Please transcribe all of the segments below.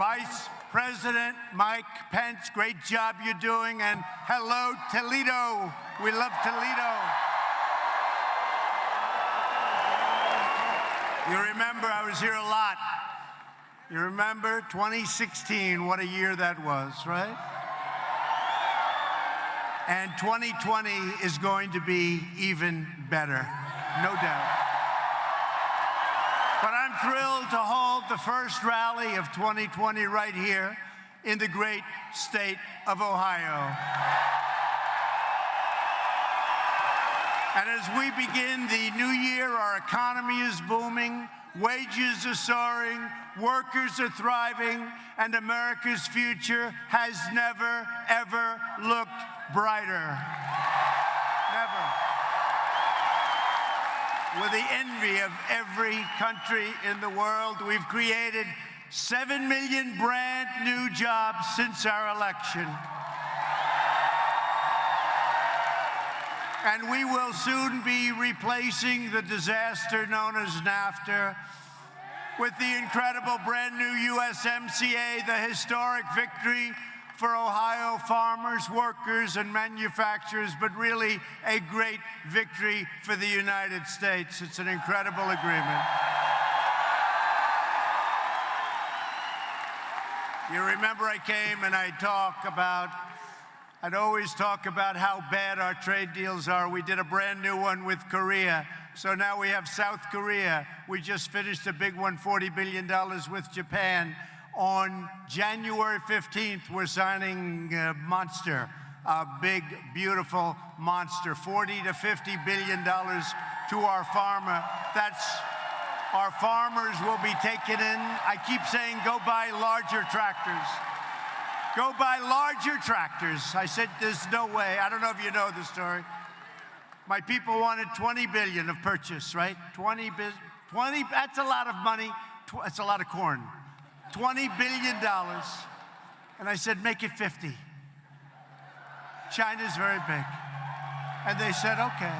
Vice President Mike Pence, great job you're doing, and hello, Toledo. We love Toledo. You remember, I was here a lot. You remember 2016, what a year that was, right? And 2020 is going to be even better, no doubt. But I'm thrilled to hold the first rally of 2020 right here in the great state of Ohio. And as we begin the new year, our economy is booming, wages are soaring, workers are thriving, and America's future has never, ever looked brighter. Never. With the envy of every country in the world, we've created 7 million brand new jobs since our election. And we will soon be replacing the disaster known as NAFTA with the incredible brand new USMCA, the historic victory for Ohio farmers, workers, and manufacturers, but really a great victory for the United States. It's an incredible agreement. You remember I came and I'd always talk about how bad our trade deals are. We did a brand new one with Korea. So now we have South Korea. We just finished a big one, $40 billion with Japan. On January 15th, we're signing Monster, a big, beautiful monster, $40 to $50 billion to our farmer. Our farmers will be taken in. I keep saying, go buy larger tractors. Go buy larger tractors. I said, there's no way. I don't know if you know the story. My people wanted $20 billion of purchase, right? 20, that's a lot of money. That's a lot of corn. $20 billion. And I said, make it 50. China's very big. And they said, okay.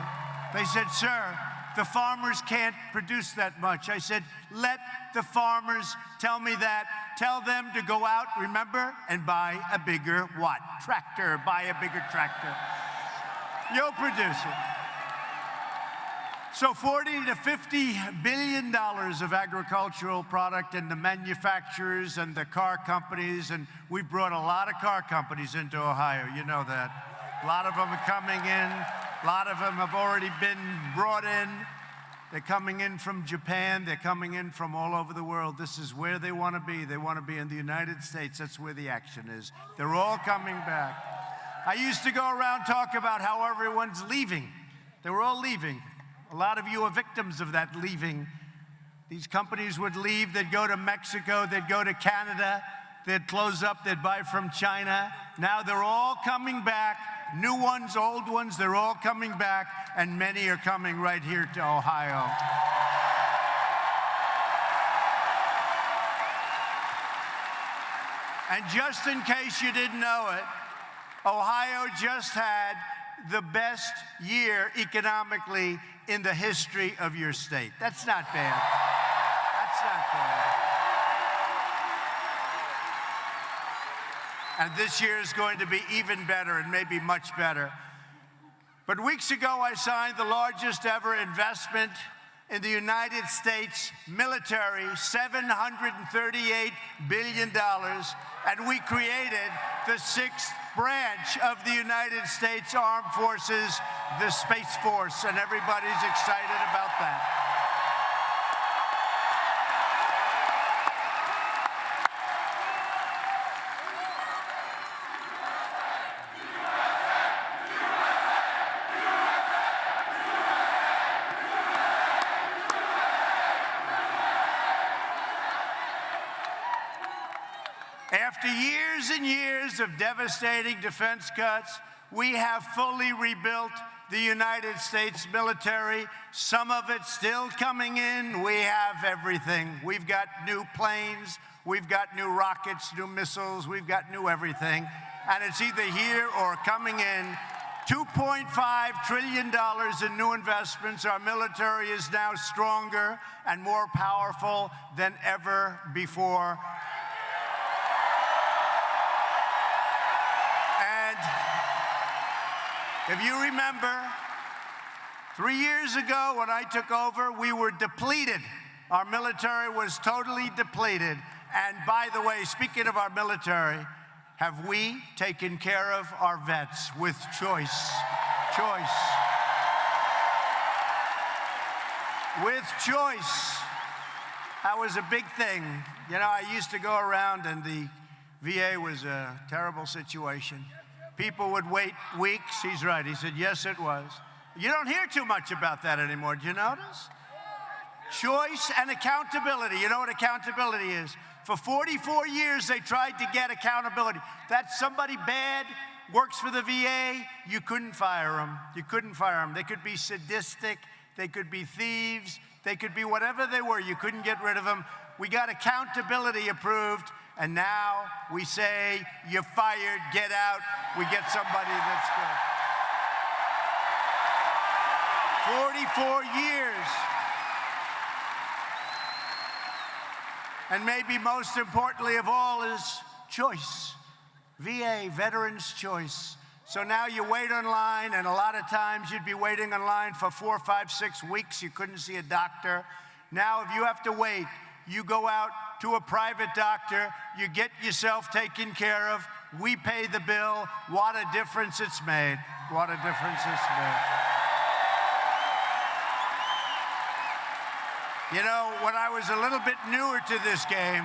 They said, sir, the farmers can't produce that much. I said, let the farmers tell me that. Tell them to go out, remember, and buy a bigger what? Tractor. Buy a bigger tractor. You'll produce it. So $40 to $50 billion of agricultural product, and the manufacturers and the car companies, and we brought a lot of car companies into Ohio, you know that. A lot of them are coming in. A lot of them have already been brought in. They're coming in from Japan. They're coming in from all over the world. This is where they want to be. They want to be in the United States. That's where the action is. They're all coming back. I used to go around talk about how everyone's leaving. They were all leaving. A lot of you are victims of that leaving. These companies would leave. They'd go to Mexico. They'd go to Canada. They'd close up. They'd buy from China. Now they're all coming back. New ones, old ones, they're all coming back, and many are coming right here to Ohio. And just in case you didn't know it, Ohio just had the best year economically in the history of your state. That's not bad. That's not bad. And this year is going to be even better, and maybe much better. But weeks ago, I signed the largest ever investment in the United States military, $738 billion. And we created the 6th branch of the United States Armed Forces, the Space Force, and everybody's excited about that. After years and years of devastating defense cuts, we have fully rebuilt the United States military. Some of it still coming in. We have everything. We've got new planes. We've got new rockets, new missiles. We've got new everything. And it's either here or coming in. $2.5 trillion in new investments. Our military is now stronger and more powerful than ever before. if you remember, 3 years ago when I took over, we were depleted. Our military was totally depleted. And by the way, speaking of our military, have we taken care of our vets with choice? Choice. With choice. That was a big thing. You know, I used to go around and the VA was a terrible situation. People would wait weeks. He's right. He said, yes, it was. You don't hear too much about that anymore. Do you notice? Choice and accountability. You know what accountability is? For 44 years, they tried to get accountability. That's somebody bad, works for the VA, you couldn't fire them. You couldn't fire them. They could be sadistic. They could be thieves. They could be whatever they were. You couldn't get rid of them. We got accountability approved, and now we say, you're fired, get out. We get somebody that's good. 44 years. And maybe most importantly of all is choice. VA, Veterans Choice. So now you wait online, and a lot of times you'd be waiting online for 4, 5, 6 weeks. You couldn't see a doctor. Now if you have to wait, you go out to a private doctor, you get yourself taken care of, we pay the bill. What a difference it's made. What a difference it's made. You know, when I was a little bit newer to this game,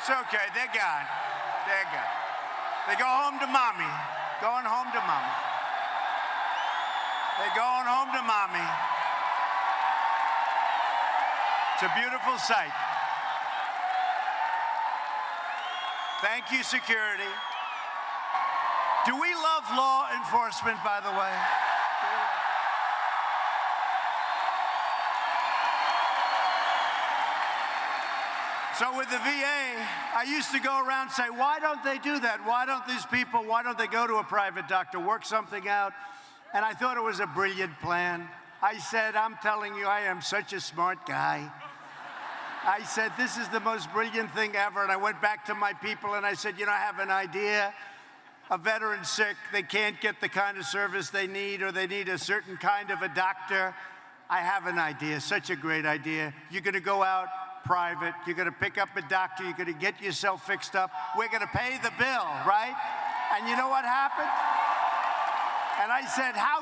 it's okay, they're gone. They're gone. They go home to mommy. Going home to mommy. They're going home to mommy. It's a beautiful sight. Thank you, security. Do we love law enforcement, by the way? So with the VA, I used to go around and say, why don't they do that? Why don't these people, why don't they go to a private doctor, work something out? And I thought it was a brilliant plan. I said, I'm telling you, I am such a smart guy. I said, this is the most brilliant thing ever. And I went back to my people and I said, you know, I have an idea. A veteran's sick, they can't get the kind of service they need, or they need a certain kind of a doctor. I have an idea, such a great idea. You're gonna go out private, you're gonna pick up a doctor, you're gonna get yourself fixed up, we're gonna pay the bill, right? And you know what happened? And I said, how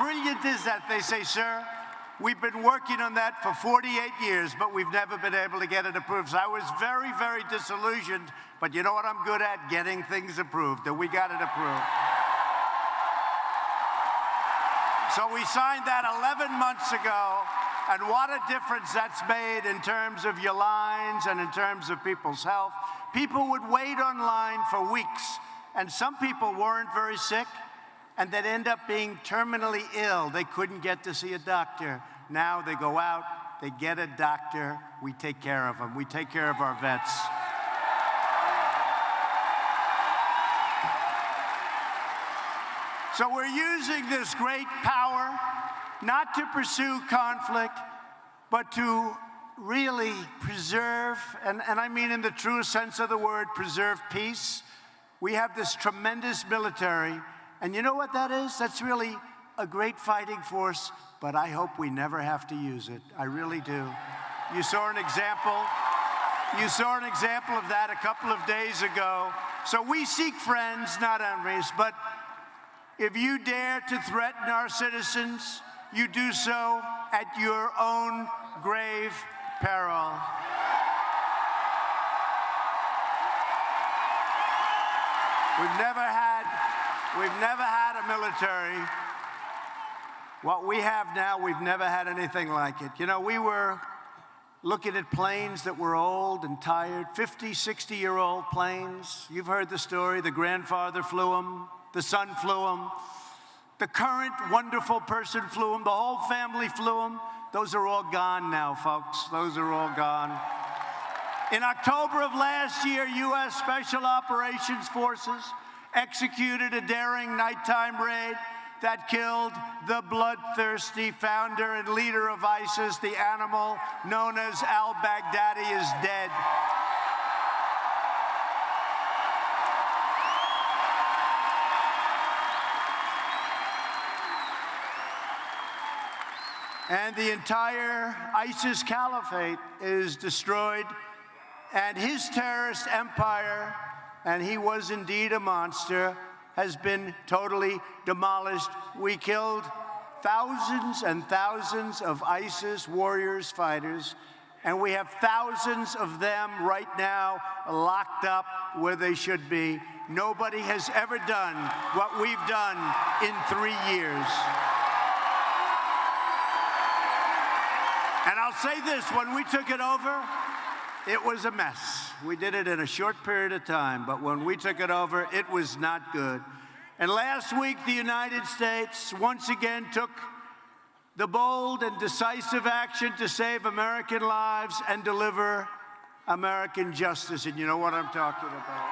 brilliant is that? They say, sir, we've been working on that for 48 years, but we've never been able to get it approved. So I was very, very disillusioned, but you know what I'm good at? Getting things approved, and we got it approved. So we signed that 11 months ago, and what a difference that's made in terms of your lines and in terms of people's health. People would wait online for weeks, and some people weren't very sick, and they'd end up being terminally ill. They couldn't get to see a doctor. Now they go out, they get a doctor, we take care of them. We take care of our vets. So we're using this great power not to pursue conflict, but to really preserve, and I mean in the truest sense of the word, preserve peace. We have this tremendous military, and you know what that is? That's really a great fighting force, but I hope we never have to use it. I really do. You saw an example. You saw an example of that a couple of days ago. So we seek friends, not enemies, but if you dare to threaten our citizens, you do so at your own grave peril. We've never had a military. What we have now, we've never had anything like it. You know, we were looking at planes that were old and tired, 50, 60-year-old planes. You've heard the story. The grandfather flew them. The son flew them. The current wonderful person flew them. The whole family flew them. Those are all gone now, folks. Those are all gone. In October of last year, U.S. Special Operations Forces executed a daring nighttime raid that killed the bloodthirsty founder and leader of ISIS. The animal known as al-Baghdadi is dead. And the entire ISIS caliphate is destroyed, and his terrorist empire, and he was indeed a monster, has been totally demolished. We killed thousands and thousands of ISIS warriors, fighters, and we have thousands of them right now locked up where they should be. Nobody has ever done what we've done in 3 years. And I'll say this, when we took it over, it was a mess. We did it in a short period of time, but when we took it over, it was not good. And last week, the United States once again took the bold and decisive action to save American lives and deliver American justice. And you know what I'm talking about.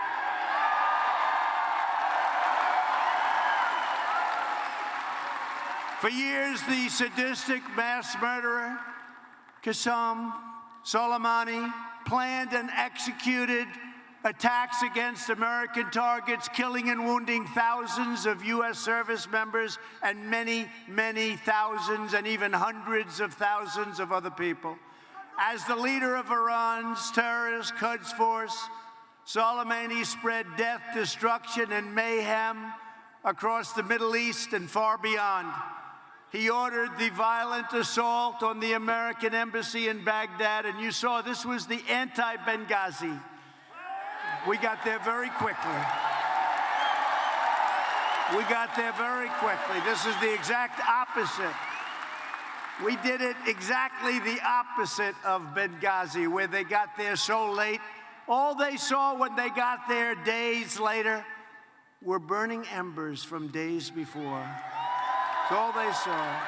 For years, the sadistic mass murderer, Qasem Soleimani, planned and executed attacks against American targets, killing and wounding thousands of U.S. service members and many, many thousands and even hundreds of thousands of other people. As the leader of Iran's terrorist Quds Force, Soleimani spread death, destruction, and mayhem across the Middle East and far beyond. He ordered the violent assault on the American embassy in Baghdad, and you saw this was the anti-Benghazi. We got there very quickly. We got there very quickly. This is the exact opposite. We did it exactly the opposite of Benghazi, where they got there so late. All they saw when they got there days later were burning embers from days before. That's all they saw.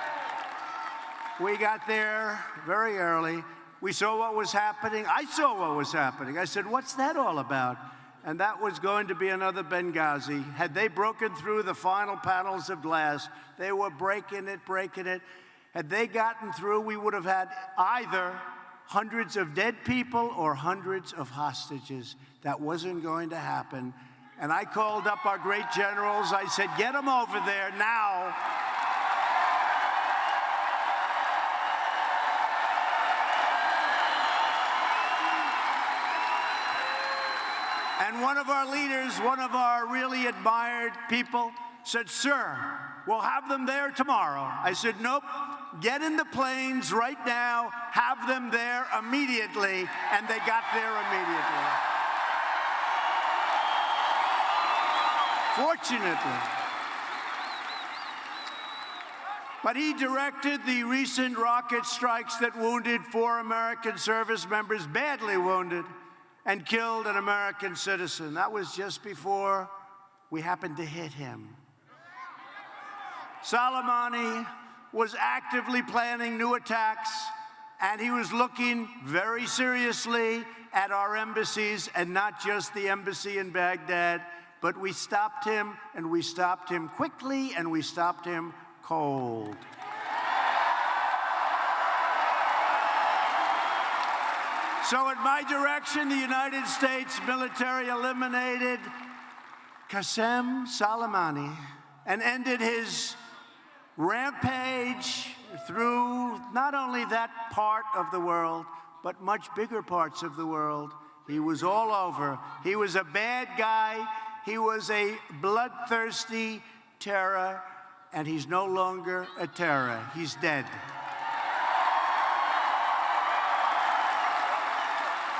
We got there very early. We saw what was happening. I saw what was happening. I said, what's that all about? And that was going to be another Benghazi. Had they broken through the final panels of glass, they were breaking it, breaking it. Had they gotten through, we would have had either hundreds of dead people or hundreds of hostages. That wasn't going to happen. And I called up our great generals. I said, get them over there now. And one of our leaders, one of our really admired people, said, sir, we'll have them there tomorrow. I said, nope, get in the planes right now, have them there immediately, and they got there immediately. Fortunately. But he directed the recent rocket strikes that wounded 4 American service members, badly wounded, and killed an American citizen. That was just before we happened to hit him. Soleimani was actively planning new attacks, and he was looking very seriously at our embassies, and not just the embassy in Baghdad, But we stopped him, and we stopped him quickly, and we stopped him cold. So at my direction, the United States military eliminated Qasem Soleimani and ended his rampage through not only that part of the world, but much bigger parts of the world. He was all over. He was a bad guy. He was a bloodthirsty terror, and he's no longer a terror. He's dead.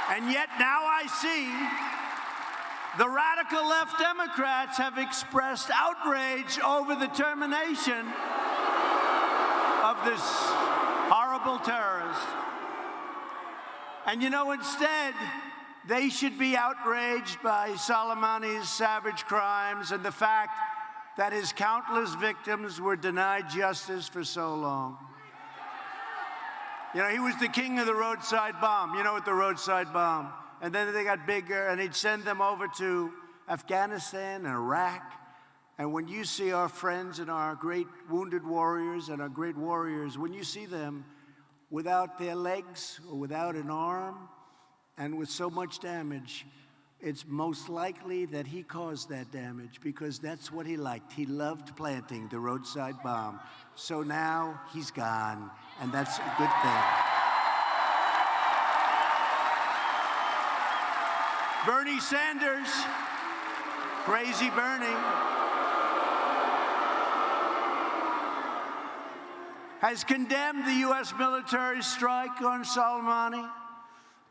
And yet now I see the radical left Democrats have expressed outrage over the termination of this horrible terrorist. And you know, instead, they should be outraged by Soleimani's savage crimes and the fact that his countless victims were denied justice for so long. You know, he was the king of the roadside bomb. You know what the roadside bomb? And then they got bigger, and he'd send them over to Afghanistan and Iraq. And when you see our friends and our great wounded warriors and our great warriors, when you see them without their legs or without an arm and with so much damage, it's most likely that he caused that damage because that's what he liked. He loved planting the roadside bomb. So now he's gone, and that's a good thing. Bernie Sanders, crazy Bernie, has condemned the U.S. military strike on Soleimani,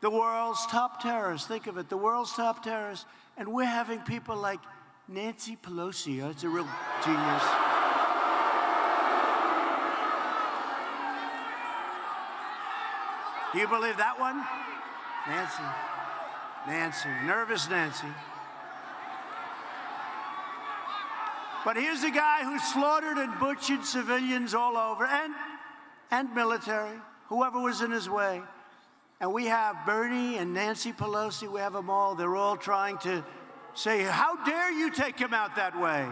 the world's top terrorist. Think of it, the world's top terrorist. And we're having people like Nancy Pelosi. That's a real genius. Do you believe that one? Nancy, nervous Nancy. But here's a guy who slaughtered and butchered civilians all over, and military, whoever was in his way. And we have Bernie and Nancy Pelosi, we have them all. They're all trying to say, how dare you take him out that way?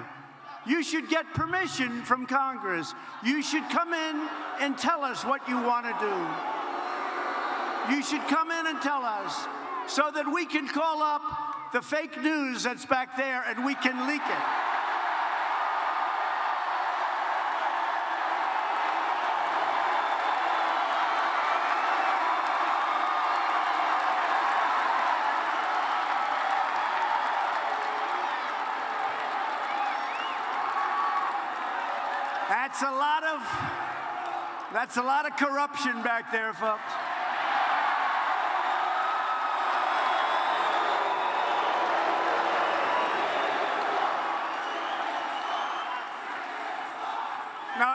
You should get permission from Congress. You should come in and tell us what you want to do. You should come in and tell us so that we can call up the fake news that's back there and we can leak it. That's a lot of corruption back there, folks.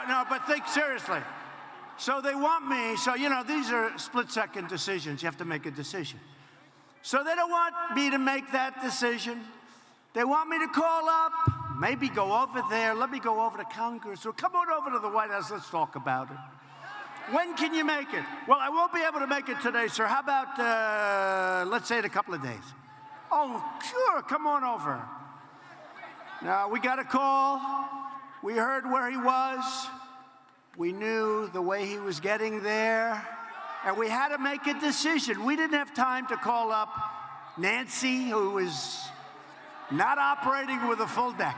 No, but think seriously. So they want me, so you know, these are split-second decisions. You have to make a decision. So they don't want me to make that decision. They want me to call up, maybe go over there, let me go over to Congress, or come on over to the White House, let's talk about it. When can you make it? Well, I won't be able to make it today, sir. How about, let's say, in a couple of days? Oh, sure, come on over. Now, we got a call. We heard where he was. We knew the way he was getting there. And we had to make a decision. We didn't have time to call up Nancy, who was not operating with a full deck.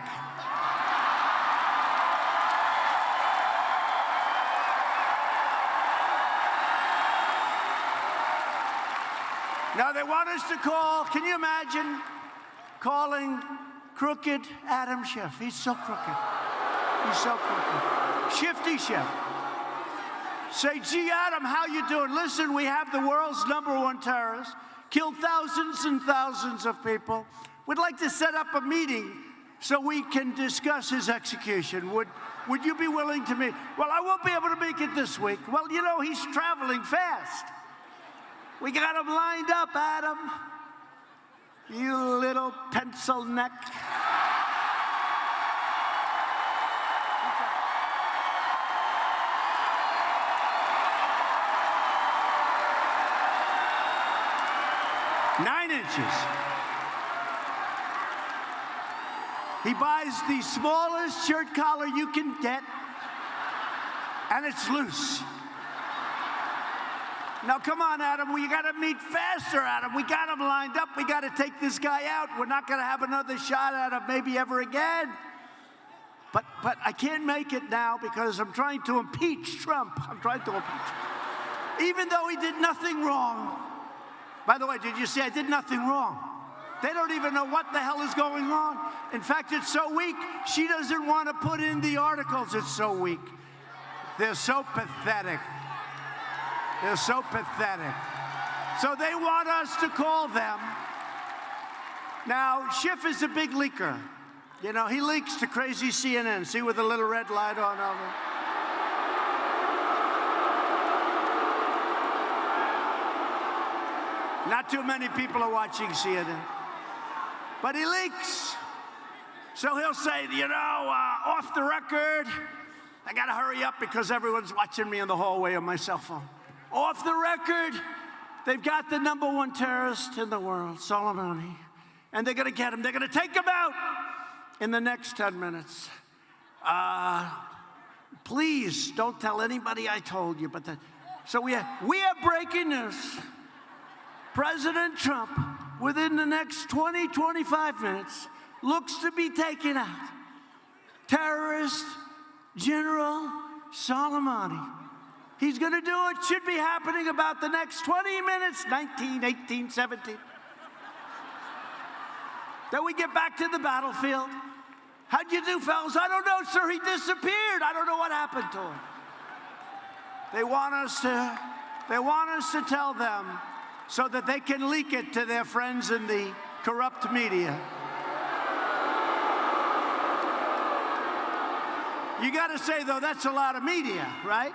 Now they want us to call, can you imagine calling crooked Adam Schiff? He's so crooked. He's so crooked. Shifty Schiff. Say, gee, Adam, how you doing? Listen, we have the world's #1 terrorist, killed thousands and thousands of people. We'd like to set up a meeting so we can discuss his execution. Would you be willing to meet? Well, I won't be able to make it this week. Well, you know, he's traveling fast. We got him lined up, Adam. You little pencil neck. He buys the smallest shirt collar you can get, and it's loose. Now, come on, Adam. We got to meet faster, Adam. We got him lined up. We got to take this guy out. We're not going to have another shot at him maybe ever again. But I can't make it now because I'm trying to impeach Trump. I'm trying to impeach him. Even though he did nothing wrong. By the way, did you see I did nothing wrong? They don't even know what the hell is going on. In fact, it's so weak, she doesn't want to put in the articles. It's so weak. They're so pathetic. They're so pathetic. So they want us to call them. Now, Schiff is a big leaker. You know, he leaks to crazy CNN. See with the little red light on over. Not too many people are watching CNN. But he leaks. So he'll say, you know, off the record, I got to hurry up because everyone's watching me in the hallway on my cell phone. Off the record, they've got the #1 terrorist in the world, Soleimani, and they're going to get him. They're going to take him out in the next 10 minutes. Please don't tell anybody I told you. But so we have breaking news. President Trump, within the next 20, 25 minutes, looks to be taken out. Terrorist General Soleimani. He's going to do it. Should be happening about the next 20 minutes, 19, 18, 17. Then we get back to the battlefield. How'd you do, fellas? I don't know, sir. He disappeared. I don't know what happened to him. They want us to tell them so that they can leak it to their friends in the corrupt media. You got to say, though, that's a lot of media, right?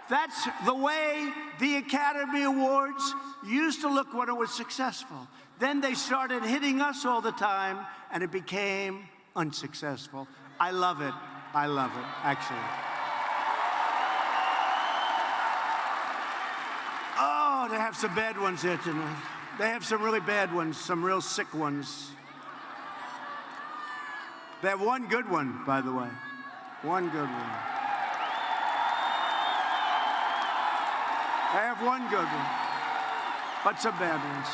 That's the way the Academy Awards used to look when it was successful. Then they started hitting us all the time, and it became unsuccessful. I love it. I love it, actually. Oh, they have some bad ones here tonight. They have some really bad ones, some real sick ones. They have one good one, by the way. One good one. They have one good one, but some bad ones.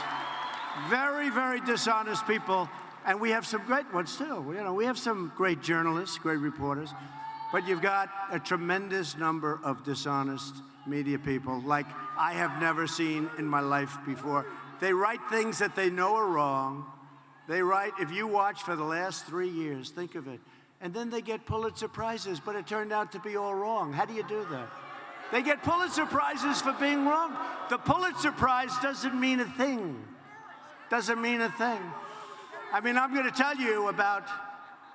Very, very dishonest people, and we have some great ones too. You know, we have some great journalists, great reporters, but you've got a tremendous number of dishonest media people like I have never seen in my life before. They write things that they know are wrong. They write, if you watch for the last 3 years, think of it, and then they get Pulitzer Prizes, but it turned out to be all wrong. How do you do that? They get Pulitzer Prizes for being wrong. The Pulitzer Prize doesn't mean a thing. Doesn't mean a thing. I mean, I'm going to tell you about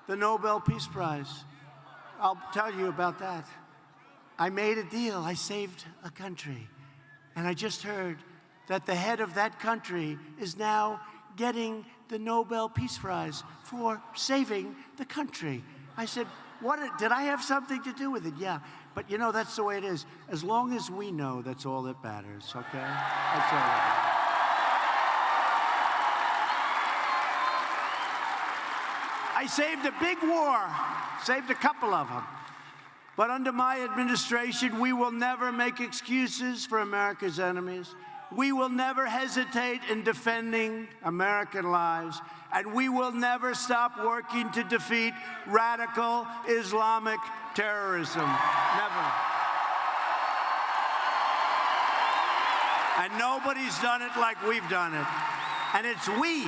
the Nobel Peace Prize. I'll tell you about that. I made a deal. I saved a country. And I just heard that the head of that country is now getting the Nobel Peace Prize for saving the country. I said, did I have something to do with it? Yeah. But, you know, that's the way it is. As long as we know, that's all that matters, okay? That's all that matters. I saved a big war, saved a couple of them. But under my administration, we will never make excuses for America's enemies. We will never hesitate in defending American lives. And we will never stop working to defeat radical Islamic terrorism. Never. And nobody's done it like we've done it. And it's we.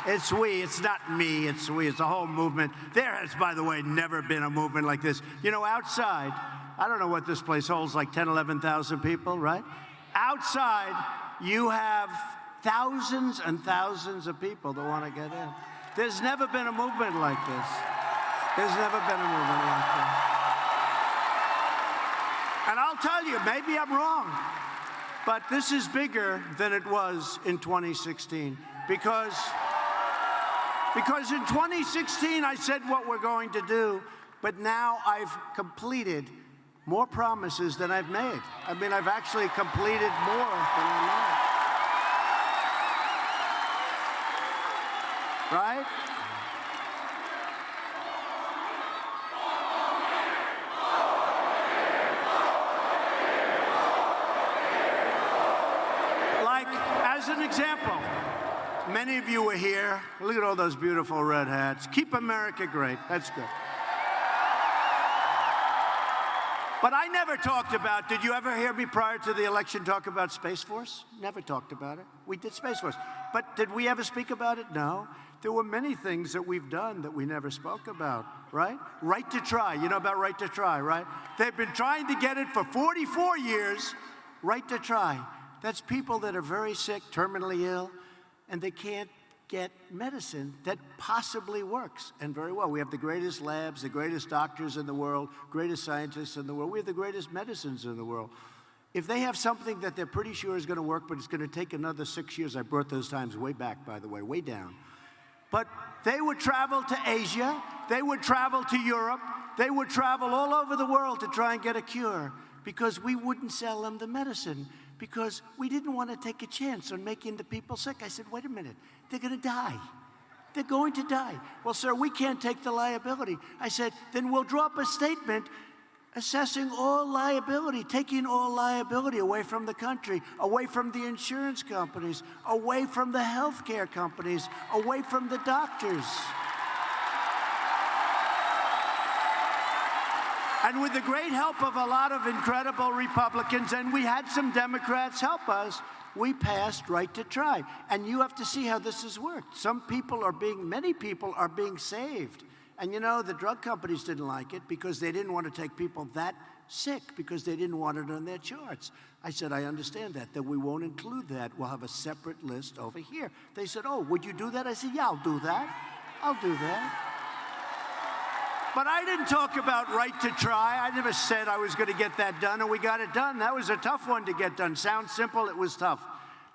It's we. It's not me. It's we. It's a whole movement. There has, by the way, never been a movement like this. You know, outside, I don't know what this place holds, like 10, 11,000 people, right? Outside, you have thousands and thousands of people that want to get in. There's never been a movement like this. There's never been a movement like this. And I'll tell you, maybe I'm wrong, but this is bigger than it was in 2016 because in 2016 I said what we're going to do, but now I've completed more promises than I've made. I mean, I've actually completed more than I made. Right? an example. Many of you were here. Look at all those beautiful red hats. Keep America great. That's good. But I never talked about, did you ever hear me prior to the election talk about Space Force? Never talked about it. We did Space Force. But did we ever speak about it? No. There were many things that we've done that we never spoke about, right? Right to try. You know about right to try, right? They've been trying to get it for 44 years. Right to try. That's people that are very sick, terminally ill, and they can't get medicine that possibly works, and very well. We have the greatest labs, the greatest doctors in the world, greatest scientists in the world. We have the greatest medicines in the world. If they have something that they're pretty sure is going to work, but it's going to take another 6 years, I brought those times way back, by the way, way down. But they would travel to Asia, they would travel to Europe, they would travel all over the world to try and get a cure, because we wouldn't sell them the medicine, because we didn't want to take a chance on making the people sick. I said, wait a minute, they're going to die. They're going to die. Well, sir, we can't take the liability. I said, then we'll drop a statement assessing all liability, taking all liability away from the country, away from the insurance companies, away from the healthcare companies, away from the doctors. And with the great help of a lot of incredible Republicans, and we had some Democrats help us, we passed right to try. And you have to see how this has worked. Many people are being saved. And you know, the drug companies didn't like it because they didn't want to take people that sick, because they didn't want it on their charts. I said, I understand that we won't include that. We'll have a separate list over here. They said, oh, would you do that? I said, yeah, I'll do that. I'll do that. But I didn't talk about right to try. I never said I was going to get that done, and we got it done. That was a tough one to get done. Sounds simple, it was tough.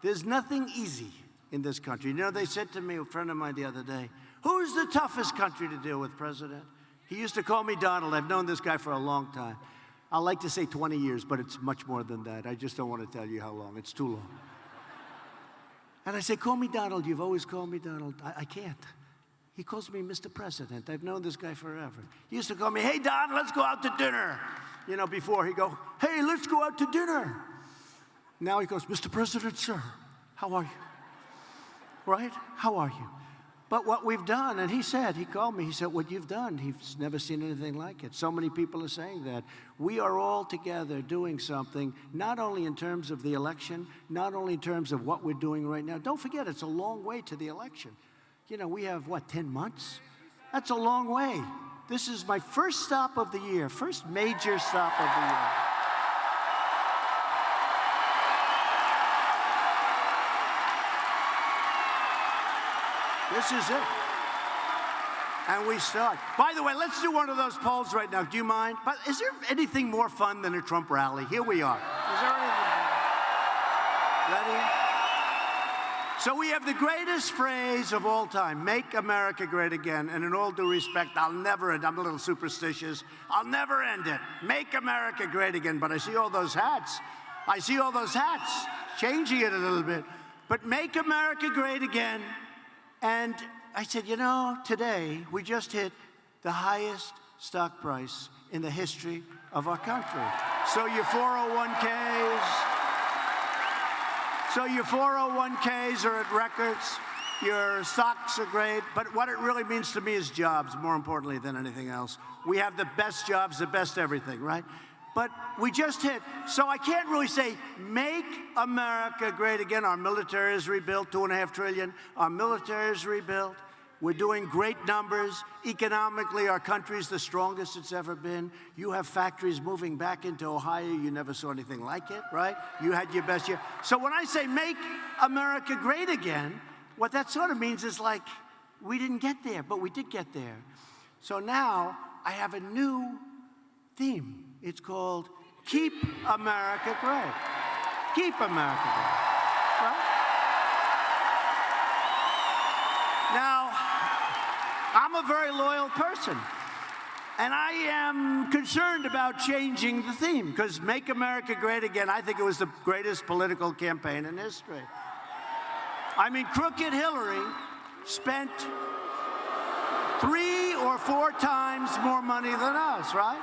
There's nothing easy in this country. You know, they said to me, a friend of mine the other day, who's the toughest country to deal with, President? He used to call me Donald. I've known this guy for a long time. I like to say 20 years, but it's much more than that. I just don't want to tell you how long. It's too long. And I say, call me Donald. You've always called me Donald. I can't. He calls me Mr. President. I've known this guy forever. He used to call me, hey, Don, let's go out to dinner. You know, before he'd go, hey, let's go out to dinner. Now he goes, Mr. President, sir, how are you? Right? How are you? But what we've done, and he called me, he said, what you've done, he's never seen anything like it. So many people are saying that. We are all together doing something, not only in terms of the election, not only in terms of what we're doing right now. Don't forget, it's a long way to the election. You know, we have, what, 10 months? That's a long way. This is my first stop of the year, first major stop of the year. This is it. And we start. By the way, let's do one of those polls right now. Do you mind? But is there anything more fun than a Trump rally? Here we are. Is there anything? Ready? So we have the greatest phrase of all time, make America great again. And in all due respect, I'll never end. I'm a little superstitious. I'll never end it. Make America great again. But I see all those hats. I see all those hats. Changing it a little bit. But make America great again. And I said, you know, today we just hit the highest stock price in the history of our country. So your 401ks are at records. Your stocks are great. But what it really means to me is jobs, more importantly than anything else. We have the best jobs, the best everything, right? But we just hit, so I can't really say, make America great again. Our military is rebuilt, $2.5 trillion. Our military is rebuilt. We're doing great numbers. Economically, our country's the strongest it's ever been. You have factories moving back into Ohio. You never saw anything like it, right? You had your best year. So when I say make America great again, what that sort of means is like, we didn't get there, but we did get there. So now I have a new theme. It's called Keep America Great. Keep America Great. Right? Now, I'm a very loyal person, and I am concerned about changing the theme, because Make America Great Again, I think it was the greatest political campaign in history. I mean, crooked Hillary spent 3 or 4 times more money than us, right?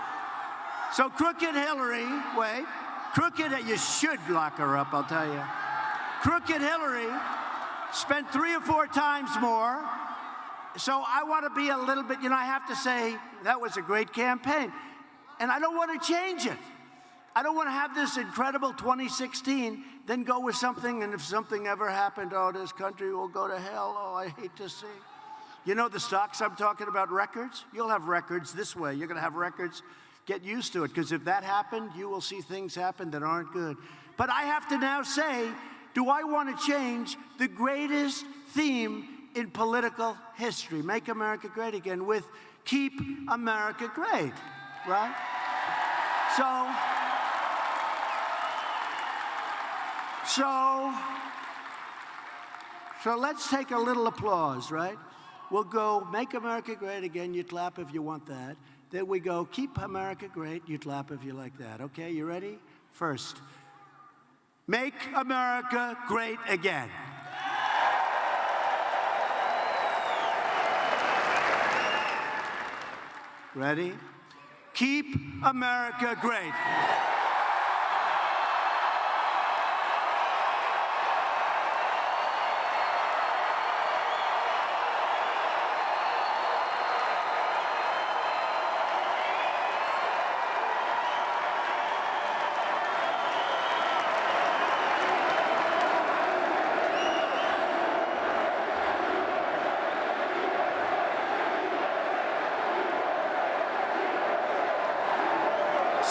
So crooked Hillary, you should lock her up, I'll tell you. Crooked Hillary spent 3 or 4 times more. So I want to be a little bit, I have to say, that was a great campaign. And I don't want to change it. I don't want to have this incredible 2016, then go with something, and if something ever happened, oh, this country will go to hell. Oh, I hate to see. You know the stocks I'm talking about, records? You'll have records this way. You're going to have records. Get used to it, because if that happened, you will see things happen that aren't good. But I have to now say, do I want to change the greatest theme in political history, Make America Great Again, with Keep America Great, right? So let's take a little applause, right? We'll go, Make America Great Again, you clap if you want that. Then we go, Keep America Great, you clap if you like that. Okay, you ready? First, Make America Great Again. Ready? Keep America Great.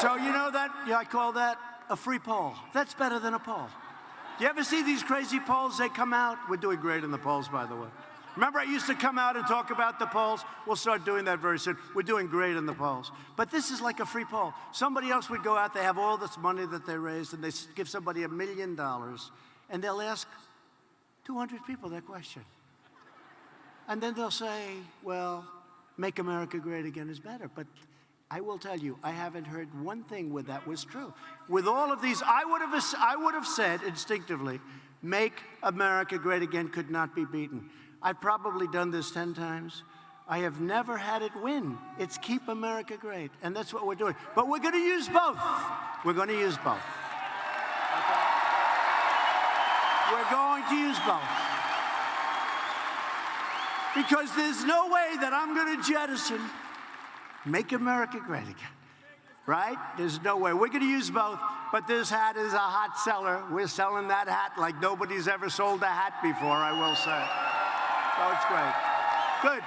So you know that, I call that a free poll. That's better than a poll. Do you ever see these crazy polls? They come out. We're doing great in the polls, by the way. Remember I used to come out and talk about the polls? We'll start doing that very soon. We're doing great in the polls. But this is like a free poll. Somebody else would go out, they have all this money that they raised, and they give somebody $1 million, and they'll ask 200 people that question. And then they'll say, well, Make America Great Again is better. But I will tell you, I haven't heard one thing where that was true. With all of these, I would have said instinctively, Make America Great Again could not be beaten. I've probably done this 10 times. I have never had it win. It's Keep America Great, and that's what we're doing. But we're going to use both. We're going to use both. Okay? We're going to use both. Because there's no way that I'm going to jettison Make America Great Again, right? There's no way. We're going to use both, but this hat is a hot seller. We're selling that hat like nobody's ever sold a hat before, I will say. So it's great. Good.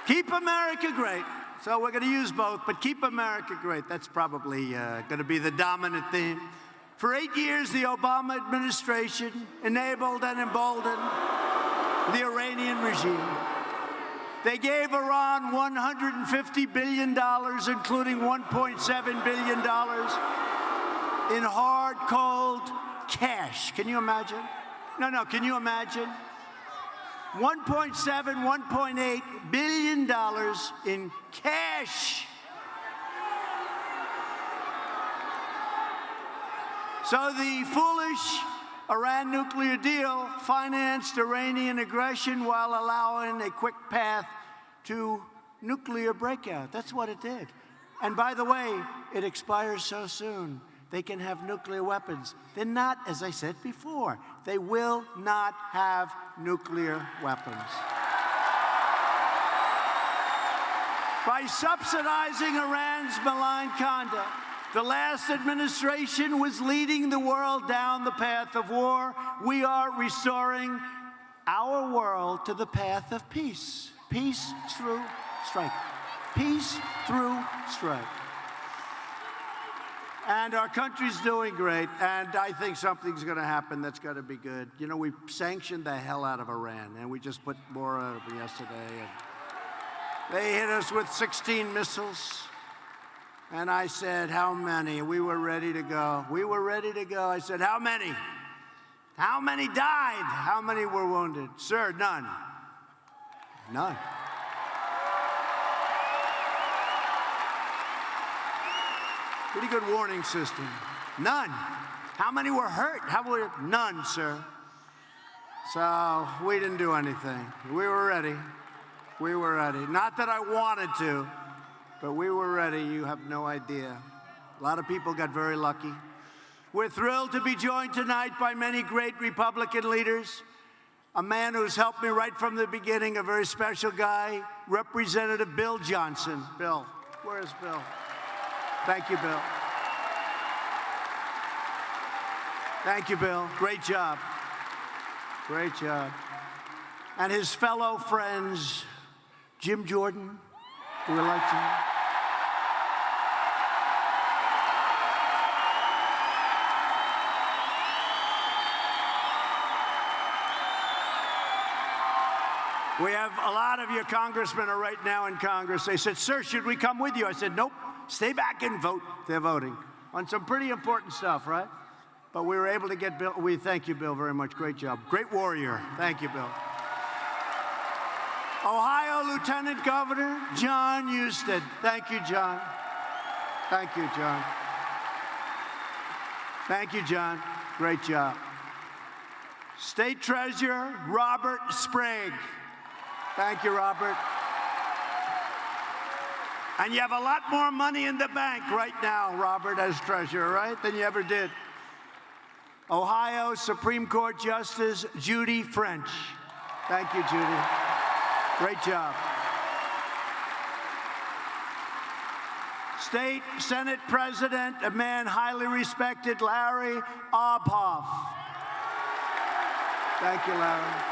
Keep America Great. So we're going to use both, but Keep America Great. That's probably going to be the dominant theme. For 8 years, the Obama administration enabled and emboldened the Iranian regime. They gave Iran $150 billion, including $1.7 billion in hard, cold cash. Can you imagine? No, can you imagine? $1.7, $1.8 billion in cash. So the foolish Iran nuclear deal financed Iranian aggression while allowing a quick path to nuclear breakout. That's what it did. And by the way, it expires so soon. They can have nuclear weapons. They're not, as I said before, they will not have nuclear weapons. By subsidizing Iran's malign conduct, the last administration was leading the world down the path of war. We are restoring our world to the path of peace. Peace through strife. Peace through strife. And our country's doing great, and I think something's going to happen that's going to be good. You know, we sanctioned the hell out of Iran, and we just put more out of them yesterday. And they hit us with 16 missiles. And I said, how many? We were ready to go. We were ready to go. I said, how many? How many died? How many were wounded? Sir, none. None. Pretty good warning system. None. How many were hurt? None, sir. So we didn't do anything. We were ready. We were ready. Not that I wanted to, but we were ready. You have no idea. A lot of people got very lucky. We're thrilled to be joined tonight by many great Republican leaders. A man who's helped me right from the beginning, a very special guy, Representative Bill Johnson. Bill, where's Bill? Thank you, Bill. Thank you, Bill. Great job. Great job. And his fellow friends, Jim Jordan. Do we like Jim? We have a lot of your congressmen are right now in Congress. They said, sir, should we come with you? I said, nope, stay back and vote. They're voting on some pretty important stuff, right? But we were able to get Bill. We thank you, Bill, very much. Great job. Great warrior. Thank you, Bill. Ohio Lieutenant Governor John Husted. Thank you, John. Thank you, John. Thank you, John. Great job. State Treasurer Robert Sprague. Thank you, Robert. And you have a lot more money in the bank right now, Robert, as treasurer, right, than you ever did. Ohio Supreme Court Justice Judy French. Thank you, Judy. Great job. State Senate President, a man highly respected, Larry Obhoff. Thank you, Larry.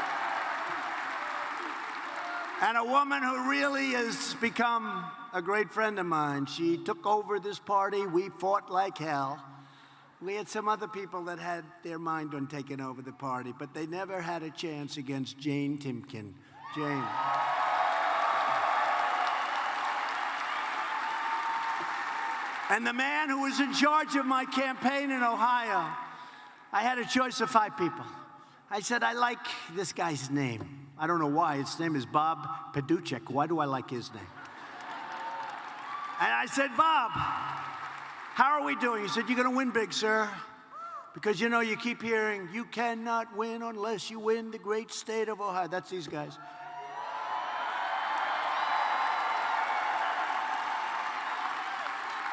And a woman who really has become a great friend of mine. She took over this party. We fought like hell. We had some other people that had their mind on taking over the party, but they never had a chance against Jane Timken. Jane. And the man who was in charge of my campaign in Ohio, I had a choice of 5 people. I said, I like this guy's name. I don't know why. His name is Bob Paduchek. Why do I like his name? And I said, Bob, how are we doing? He said, you're going to win big, sir. Because, you know, you keep hearing, you cannot win unless you win the great state of Ohio. That's these guys.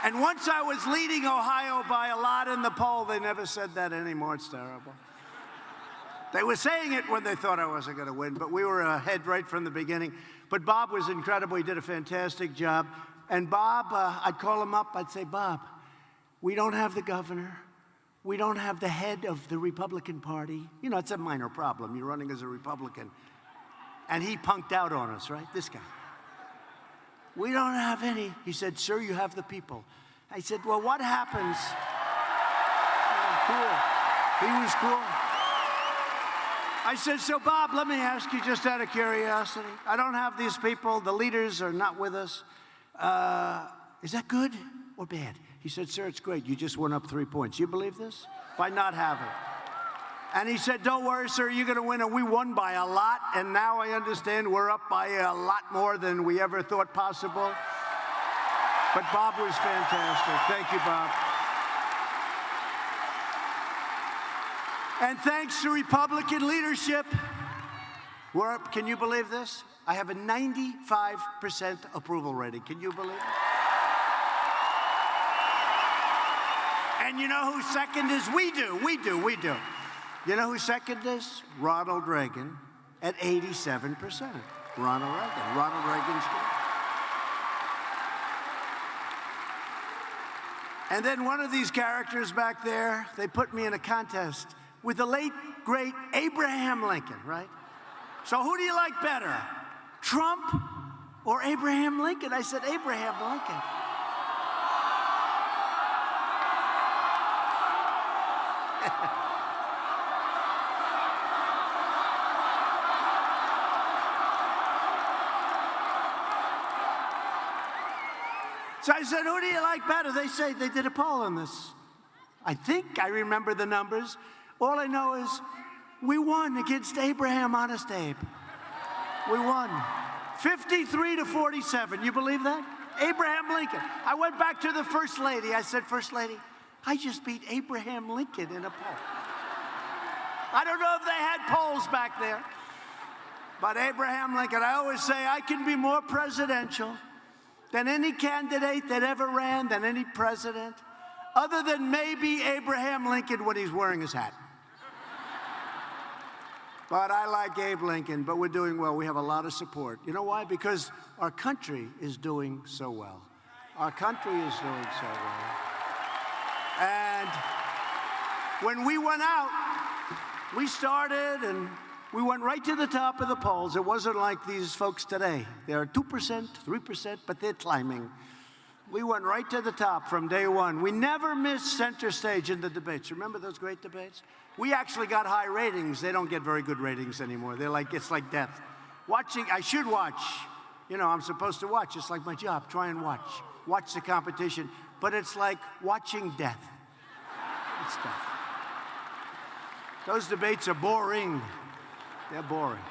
And once I was leading Ohio by a lot in the poll, they never said that anymore. It's terrible. They were saying it when they thought I wasn't going to win, but we were ahead right from the beginning. But Bob was incredible. He did a fantastic job. And Bob, I'd call him up. I'd say, Bob, we don't have the governor. We don't have the head of the Republican Party. You know, it's a minor problem. You're running as a Republican. And he punked out on us, right? This guy. We don't have any. He said, sir, you have the people. I said, well, what happens? Oh, cool. He was cool. I said, so Bob, let me ask you just out of curiosity. I don't have these people. The leaders are not with us. Is that good or bad? He said, sir, it's great. You just went up 3 points. You believe this? By not having. And he said, don't worry, sir, you're going to win. And we won by a lot. And now I understand we're up by a lot more than we ever thought possible. But Bob was fantastic. Thank you, Bob. And thanks to Republican leadership, we're up. Can you believe this? I have a 95% approval rating. Can you believe it? And you know who second is? We do. You know who second is? Ronald Reagan at 87%. Ronald Reagan's good. And then one of these characters back there, they put me in a contest with the late, great Abraham Lincoln, right? So who do you like better, Trump or Abraham Lincoln? I said, Abraham Lincoln. So I said, who do you like better? They say they did a poll on this. I think I remember the numbers. All I know is we won against Abraham, Honest Abe. We won. 53-47. You believe that? Abraham Lincoln. I went back to the First Lady. I said, First Lady, I just beat Abraham Lincoln in a poll. I don't know if they had polls back there. But Abraham Lincoln, I always say I can be more presidential than any candidate that ever ran, than any president. other than maybe Abraham Lincoln when he's wearing his hat. But I like Abe Lincoln, but we're doing well. We have a lot of support. You know why? Because our country is doing so well. Our country is doing so well. And when we went out, we started and we went right to the top of the polls. It wasn't like these folks today. They're 2%, 3%, but they're climbing. We went right to the top from day one. We never missed center stage in the debates. Remember those great debates? We actually got high ratings. They don't get very good ratings anymore. They're like, it's like death. Watching, I should watch. You know, I'm supposed to watch. It's like my job. Try and watch. Watch the competition. But it's like watching death. It's death. Those debates are boring. They're boring.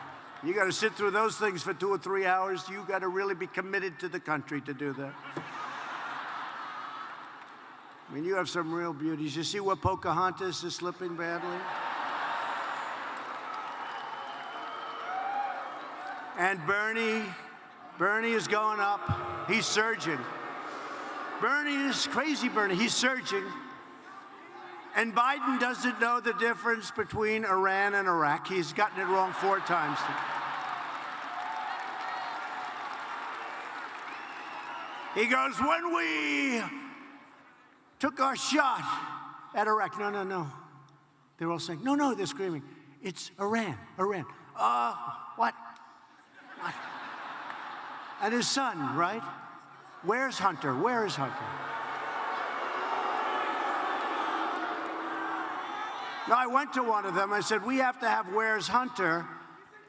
You got to sit through those things for 2 or 3 hours. You got to really be committed to the country to do that. I mean, you have some real beauties. You see what Pocahontas is slipping badly? And Bernie is going up. He's surging. Bernie is crazy, Bernie. He's surging. And Biden doesn't know the difference between Iran and Iraq. He's gotten it wrong 4 times. He goes, when we took our shot at Iraq. No, no, no. They're all saying, no, no, they're screaming. It's Iran, Iran. What? What? And his son, right? Where's Hunter? Where is Hunter? No, I went to one of them. I said, we have to have Where's Hunter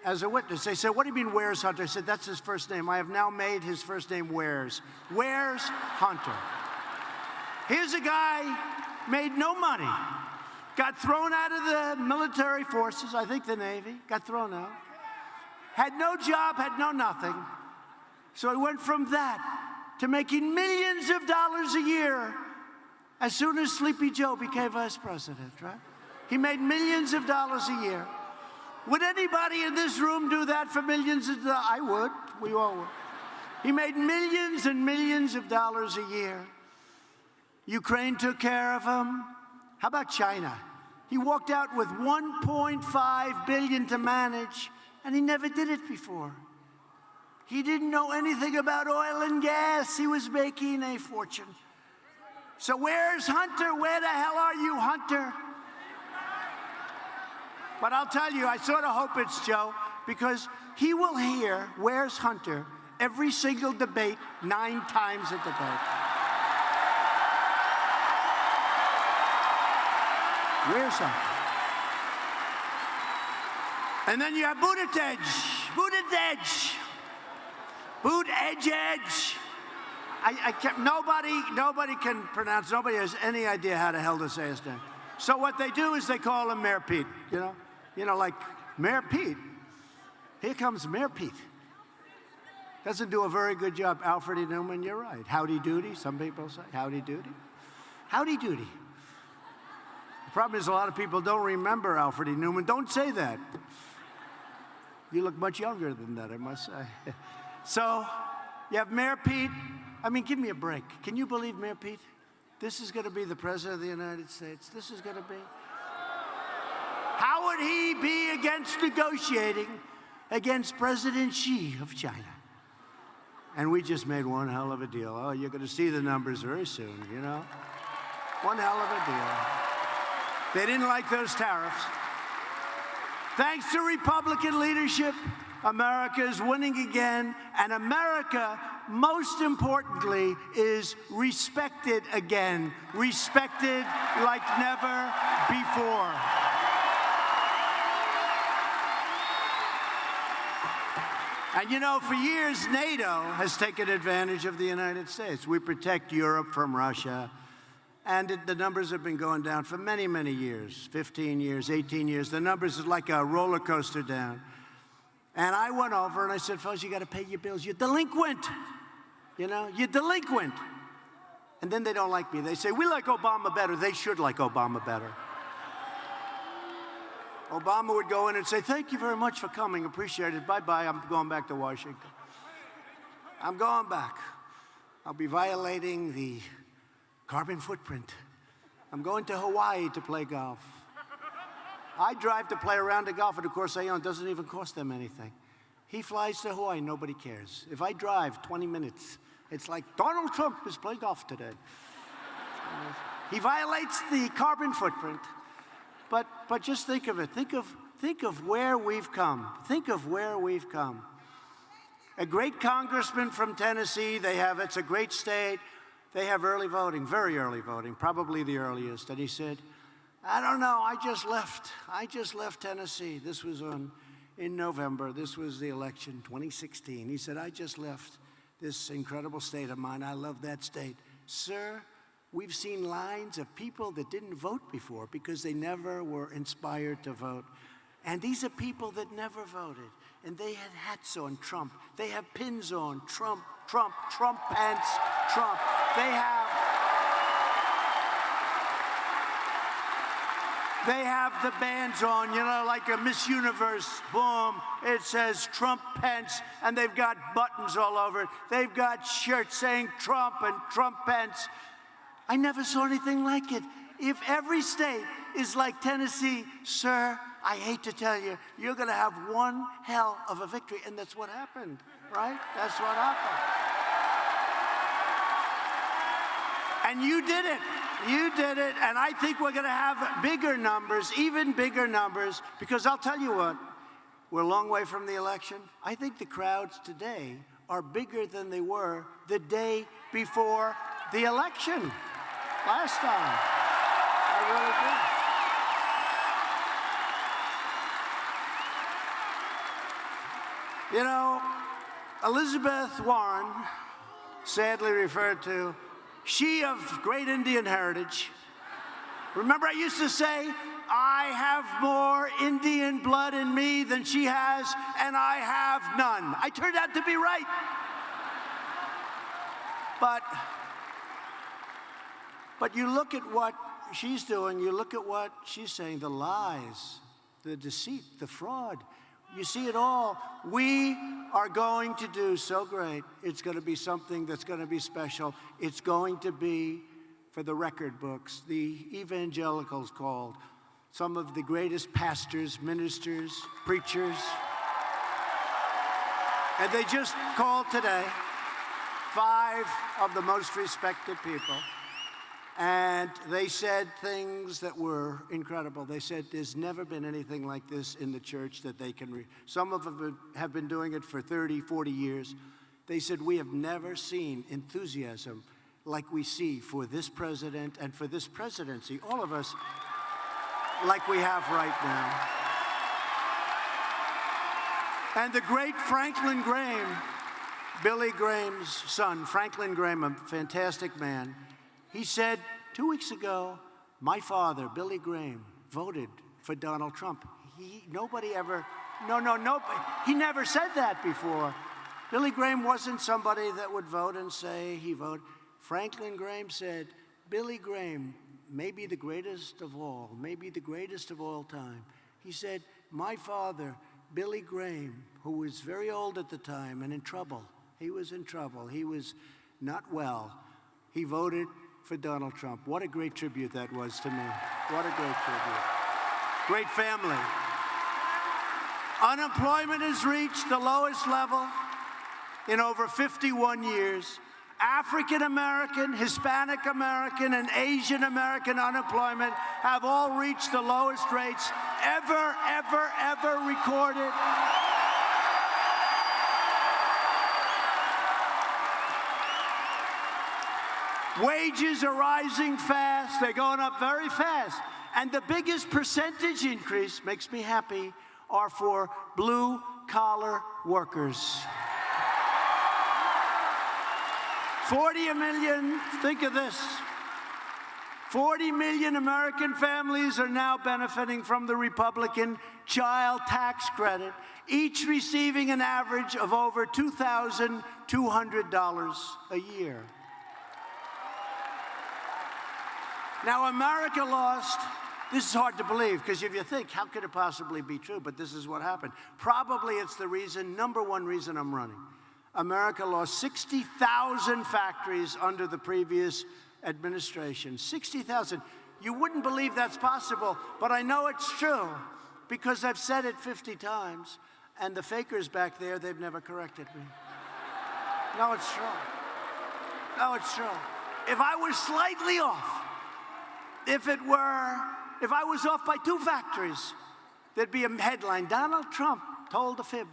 as a witness. They said, what do you mean, Where's Hunter? I said, that's his first name. I have now made his first name Where's. Where's Hunter? Here's a guy, made no money, got thrown out of the military forces, I think the Navy, got thrown out, had no job, had no nothing. So he went from that to making millions of dollars a year as soon as Sleepy Joe became vice president, right? He made millions of dollars a year. Would anybody in this room do that for millions of dollars? I would. We all would. He made millions and millions of dollars a year. Ukraine took care of him. How about China? He walked out with $1.5 billion to manage, and he never did it before. He didn't know anything about oil and gas. He was making a fortune. So where's Hunter? Where the hell are you, Hunter? But I'll tell you, I sort of hope it's Joe, because he will hear Where's Hunter every single debate 9 times a debate. Where's Hunter? And then you have Buttigieg. Buttigieg. Buttigieg. I can't, nobody can pronounce, nobody has any idea how the hell to say his name. So what they do is they call him Mayor Pete, you know? You know, like, Mayor Pete. Here comes Mayor Pete. Doesn't do a very good job. Alfred E. Newman, you're right. Howdy doody, some people say. Howdy doody. Howdy doody. The problem is a lot of people don't remember Alfred E. Newman. Don't say that. You look much younger than that, I must say. So, you have Mayor Pete. I mean, give me a break. Can you believe Mayor Pete? This is going to be the President of the United States. This is going to be. How would he be against negotiating against President Xi of China? And we just made one hell of a deal. Oh, you're going to see the numbers very soon, you know? One hell of a deal. They didn't like those tariffs. Thanks to Republican leadership, America is winning again, and America, most importantly, is respected again. Respected like never before. And you know, for years, NATO has taken advantage of the United States. We protect Europe from Russia. And the numbers have been going down for many, many years, 15 years, 18 years. The numbers are like a roller coaster down. And I went over and I said, folks, you got to pay your bills. You're delinquent. You know, you're delinquent. And then they don't like me. They say, we like Obama better. They should like Obama better. Obama would go in and say, thank you very much for coming. Appreciate it. Bye-bye. I'm going back to Washington. I'm going back. I'll be violating the carbon footprint I'm going to Hawaii to play golf. I drive to play a round of golf, and of course, it doesn't even cost them anything. He flies to Hawaii, nobody cares. If I drive 20 minutes, it's like Donald Trump is playing golf today. He violates the carbon footprint. But just think of it. Think of where we've come. Think of where we've come. A great congressman from Tennessee, it's a great state. They have early voting, very early voting, probably the earliest. And he said, I don't know, I just left Tennessee. This was in November. This was the election, 2016. He said, I just left this incredible state of mine. I love that state. Sir, we've seen lines of people that didn't vote before because they never were inspired to vote. And these are people that never voted. And they had hats on Trump. They have pins on Trump, Trump, Trump pants, Trump. They have the bands on, like a Miss Universe, boom, it says Trump Pence, and they've got buttons all over it. They've got shirts saying Trump and Trump Pence. I never saw anything like it. If every state is like Tennessee, sir, I hate to tell you, you're going to have one hell of a victory. And that's what happened, right? That's what happened. And you did it. You did it. And I think we're going to have bigger numbers, even bigger numbers, because I'll tell you what, we're a long way from the election. I think the crowds today are bigger than they were the day before the election last time. I really do. Elizabeth Warren, sadly referred to, she of great Indian heritage. Remember I used to say, I have more Indian blood in me than she has, and I have none. I turned out to be right. But you look at what she's doing, you look at what she's saying, the lies, the deceit, the fraud. You see it all. We are going to do so great. It's going to be something that's going to be special. It's going to be, for the record books, the evangelicals called, some of the greatest pastors, ministers, preachers. And they just called today 5 of the most respected people. And they said things that were incredible. They said, there's never been anything like this in the church that they can some of them have been doing it for 30, 40 years. They said, we have never seen enthusiasm like we see for this president and for this presidency, all of us, like we have right now. And the great Franklin Graham, Billy Graham's son, Franklin Graham, a fantastic man, he said 2 weeks ago, my father, Billy Graham, voted for Donald Trump. Nobody ever, he never said that before. Billy Graham wasn't somebody that would vote and say he voted. Franklin Graham said, Billy Graham may be the greatest of all, maybe the greatest of all time. He said, my father, Billy Graham, who was very old at the time and in trouble, he was in trouble, he was not well, he voted for Donald Trump. What a great tribute that was to me. What a great tribute. Great family. Unemployment has reached the lowest level in over 51 years. African American, Hispanic American, and Asian American unemployment have all reached the lowest rates ever recorded. Wages are rising fast. They're going up very fast. And the biggest percentage increase, makes me happy, are for blue-collar workers. 40 million, think of this. 40 million American families are now benefiting from the Republican child tax credit, each receiving an average of over $2,200 a year. Now, America lost, this is hard to believe, because if you think, how could it possibly be true? But this is what happened. Probably it's the reason, number one reason I'm running. America lost 60,000 factories under the previous administration. 60,000. You wouldn't believe that's possible, but I know it's true because I've said it 50 times, and the fakers back there, they've never corrected me. No, it's true. No, it's true. If I was slightly off, if I was off by 2 factories, there'd be a headline, Donald Trump told a fib.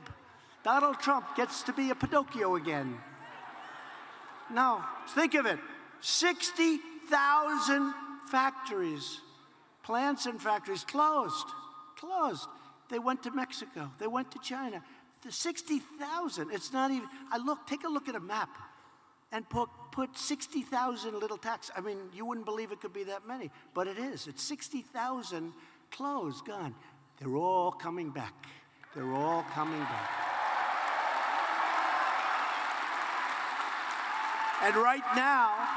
Donald Trump gets to be a Pinocchio again. No, think of it. 60,000 factories, plants and factories closed. They went to Mexico. They went to China. The 60,000, it's not even, take a look at a map and put 60,000 little tacks. I mean, you wouldn't believe it could be that many, but it is. It's 60,000 closed, gone. They're all coming back. They're all coming back. And right now,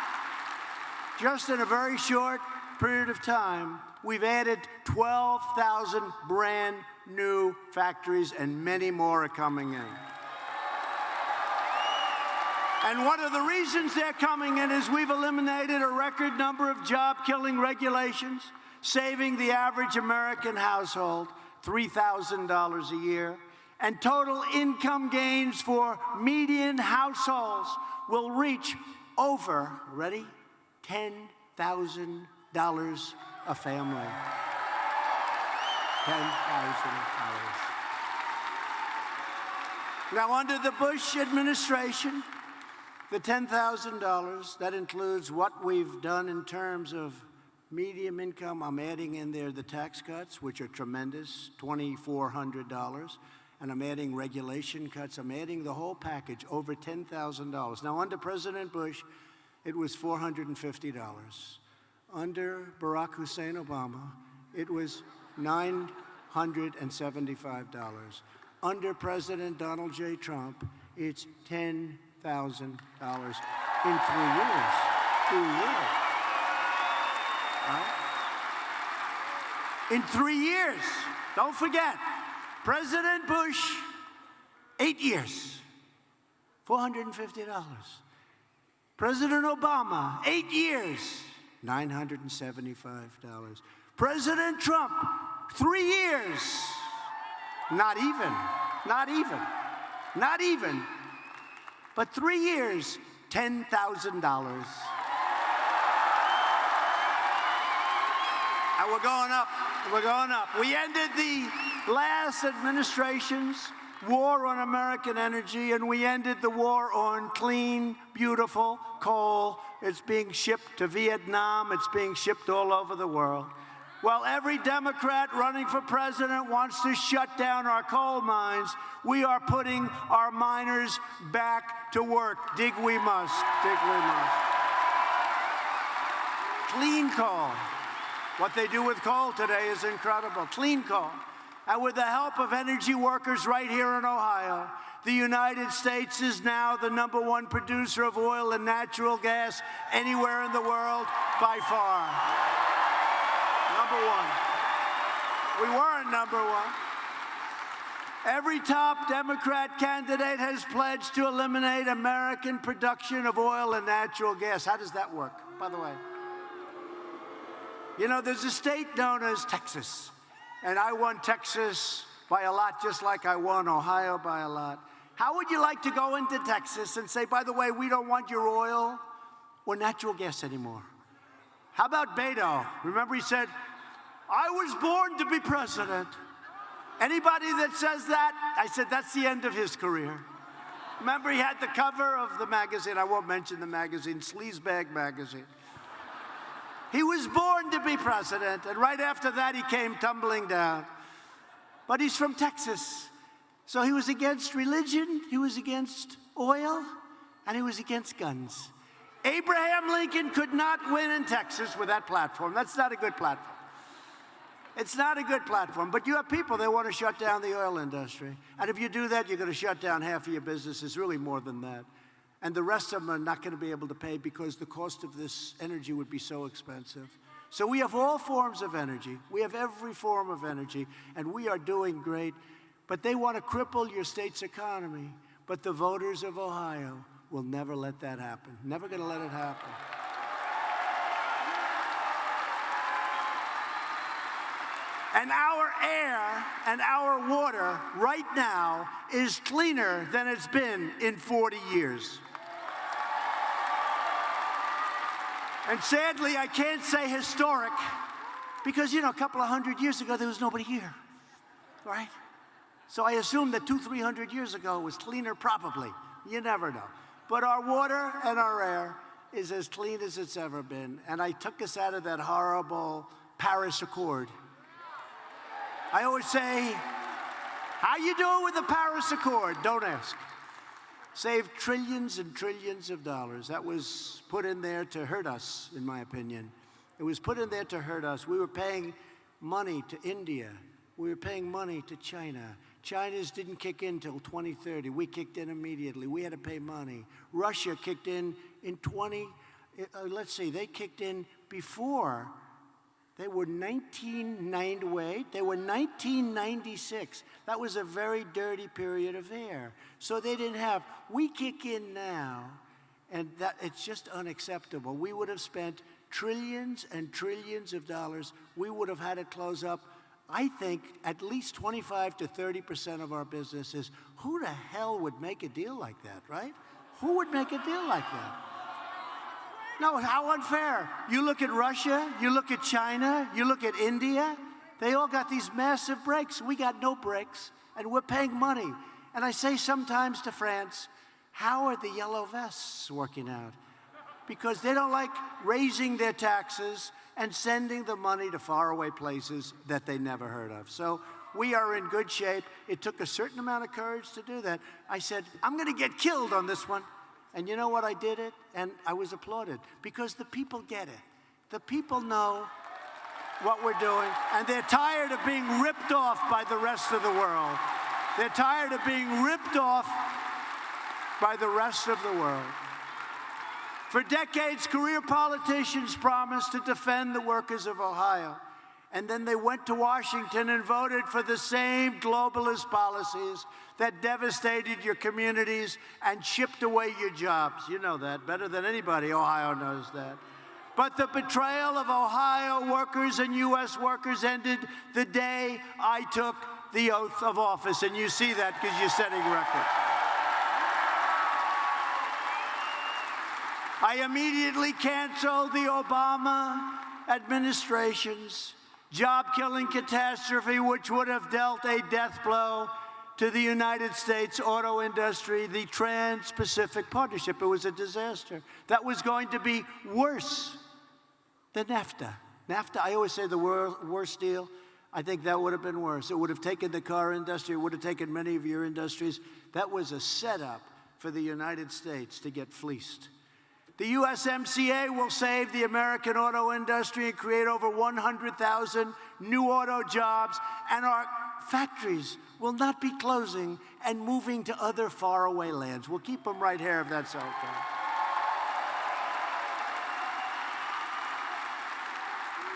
just in a very short period of time, we've added 12,000 brand new factories, and many more are coming in. And one of the reasons they're coming in is we've eliminated a record number of job-killing regulations, saving the average American household $3,000 a year, and total income gains for median households will reach over, ready, $10,000 a family. $10,000. Now, under the Bush administration, the $10,000, that includes what we've done in terms of medium income. I'm adding in there the tax cuts, which are tremendous, $2,400. And I'm adding regulation cuts. I'm adding the whole package, over $10,000. Now, under President Bush, it was $450. Under Barack Hussein Obama, it was $975. Under President Donald J. Trump, it's $10,000 in 3 years. 2 years. Right? In 3 years. Don't forget, President Bush, 8 years, $450. President Obama, 8 years, $975. President Trump, 3 years, not even, but 3 years, $10,000. And we're going up. We ended the last administration's war on American energy, and we ended the war on clean, beautiful coal. It's being shipped to Vietnam. It's being shipped all over the world. While every Democrat running for president wants to shut down our coal mines, we are putting our miners back to work. Dig we must. Clean coal. What they do with coal today is incredible. Clean coal. And with the help of energy workers right here in Ohio, the United States is now the #1 producer of oil and natural gas anywhere in the world by far. #1. We weren't #1. Every top Democrat candidate has pledged to eliminate American production of oil and natural gas. How does that work, by the way? You know, there's a state known as Texas, and I won Texas by a lot, just like I won Ohio by a lot. How would you like to go into Texas and say, by the way, we don't want your oil or natural gas anymore? How about Beto? Remember he said, I was born to be president. Anybody that says that, I said, that's the end of his career. Remember he had the cover of the magazine, I won't mention the magazine, Sleazebag magazine. He was born to be president, and right after that, he came tumbling down. But he's from Texas, so he was against religion, he was against oil, and he was against guns. Abraham Lincoln could not win in Texas with that platform. That's not a good platform. It's not a good platform, but you have people that want to shut down the oil industry. And if you do that, you're going to shut down half of your business. It's really more than that. And the rest of them are not going to be able to pay because the cost of this energy would be so expensive. So we have all forms of energy. We have every form of energy, and we are doing great. But they want to cripple your state's economy. But the voters of Ohio will never let that happen. Never going to let it happen. And our air and our water right now is cleaner than it's been in 40 years. And sadly, I can't say historic because, you know, a couple of 100 years ago, there was nobody here, right? So I assume that 200-300 years ago it was cleaner, probably. You never know. But our water and our air is as clean as it's ever been. And I took us out of that horrible Paris Accord. I always say, how you doing with the Paris Accord? Don't ask. Saved trillions and trillions of dollars. That was put in there to hurt us, in my opinion. It was put in there to hurt us. We were paying money to India. We were paying money to China. China's didn't kick in till 2030. We kicked in immediately. We had to pay money. Russia kicked in let's see, they kicked in before. They were 1996. That was a very dirty period of air. So they didn't have, we kick in now, and that it's just unacceptable. We would have spent trillions and trillions of dollars. We would have had to close up, I think, at least 25 to 30% of our businesses. Who the hell would make a deal like that, right? Who would make a deal like that? No, how unfair. You look at Russia, you look at China, you look at India, they all got these massive breaks. We got no breaks, and we're paying money. And I say sometimes to France, how are the yellow vests working out? Because they don't like raising their taxes and sending the money to faraway places that they never heard of. So we are in good shape. It took a certain amount of courage to do that. I said, I'm going to get killed on this one. And you know what? I did it, and I was applauded, because the people get it. The people know what we're doing, and they're tired of being ripped off by the rest of the world. They're tired of being ripped off by the rest of the world. For decades, career politicians promised to defend the workers of Ohio, and then they went to Washington and voted for the same globalist policies that devastated your communities and chipped away your jobs. You know that better than anybody. Ohio knows that. But the betrayal of Ohio workers and U.S. workers ended the day I took the oath of office, and you see that because you're setting records. I immediately canceled the Obama administration's job-killing catastrophe, which would have dealt a death blow to the United States auto industry, the Trans-Pacific Partnership. It was a disaster. That was going to be worse than NAFTA. NAFTA, I always say the worst deal. I think that would have been worse. It would have taken the car industry. It would have taken many of your industries. That was a setup for the United States to get fleeced. The USMCA will save the American auto industry and create over 100,000 new auto jobs, and our factories will not be closing and moving to other faraway lands. We'll keep them right here if that's okay.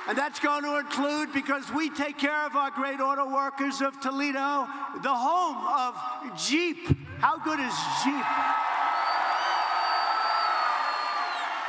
And that's going to include, because we take care of our great auto workers of Toledo, the home of Jeep. How good is Jeep?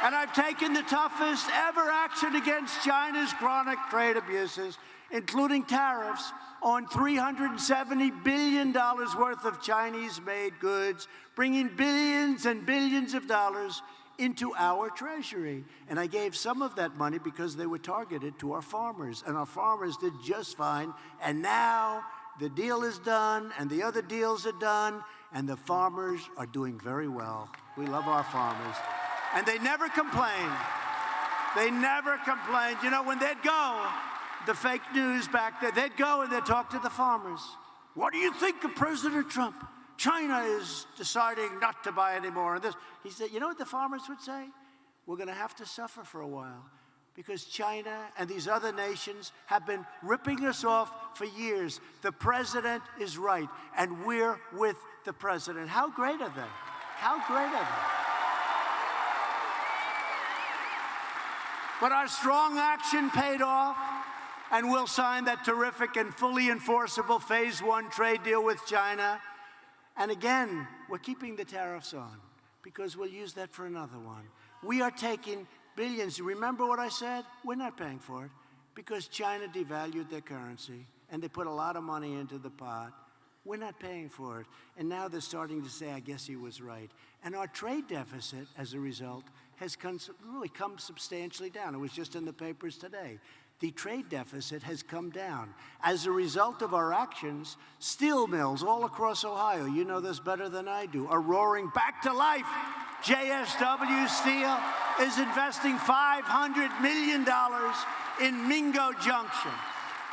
And I've taken the toughest ever action against China's chronic trade abuses, including tariffs on $370 billion worth of Chinese-made goods, bringing billions and billions of dollars into our treasury. And I gave some of that money because they were targeted to our farmers, and our farmers did just fine. And now the deal is done, and the other deals are done, and the farmers are doing very well. We love our farmers. And they never complained. They never complained. You know, when they'd go, the fake news back there, they'd go and they'd talk to the farmers. What do you think of President Trump? China is deciding not to buy anymore. And this, he said, you know what the farmers would say? We're going to have to suffer for a while, because China and these other nations have been ripping us off for years. The president is right, and we're with the president. How great are they? How great are they? But our strong action paid off, and we'll sign that terrific and fully enforceable Phase 1 trade deal with China. And again, we're keeping the tariffs on, because we'll use that for another one. We are taking billions. Remember what I said? We're not paying for it. because China devalued their currency, and they put a lot of money into the pot. We're not paying for it. And now they're starting to say, I guess he was right. And our trade deficit, as a result, has really come substantially down. It was just in the papers today. The trade deficit has come down. As a result of our actions, steel mills all across Ohio, you know this better than I do, are roaring back to life. JSW Steel is investing $500 million in Mingo Junction.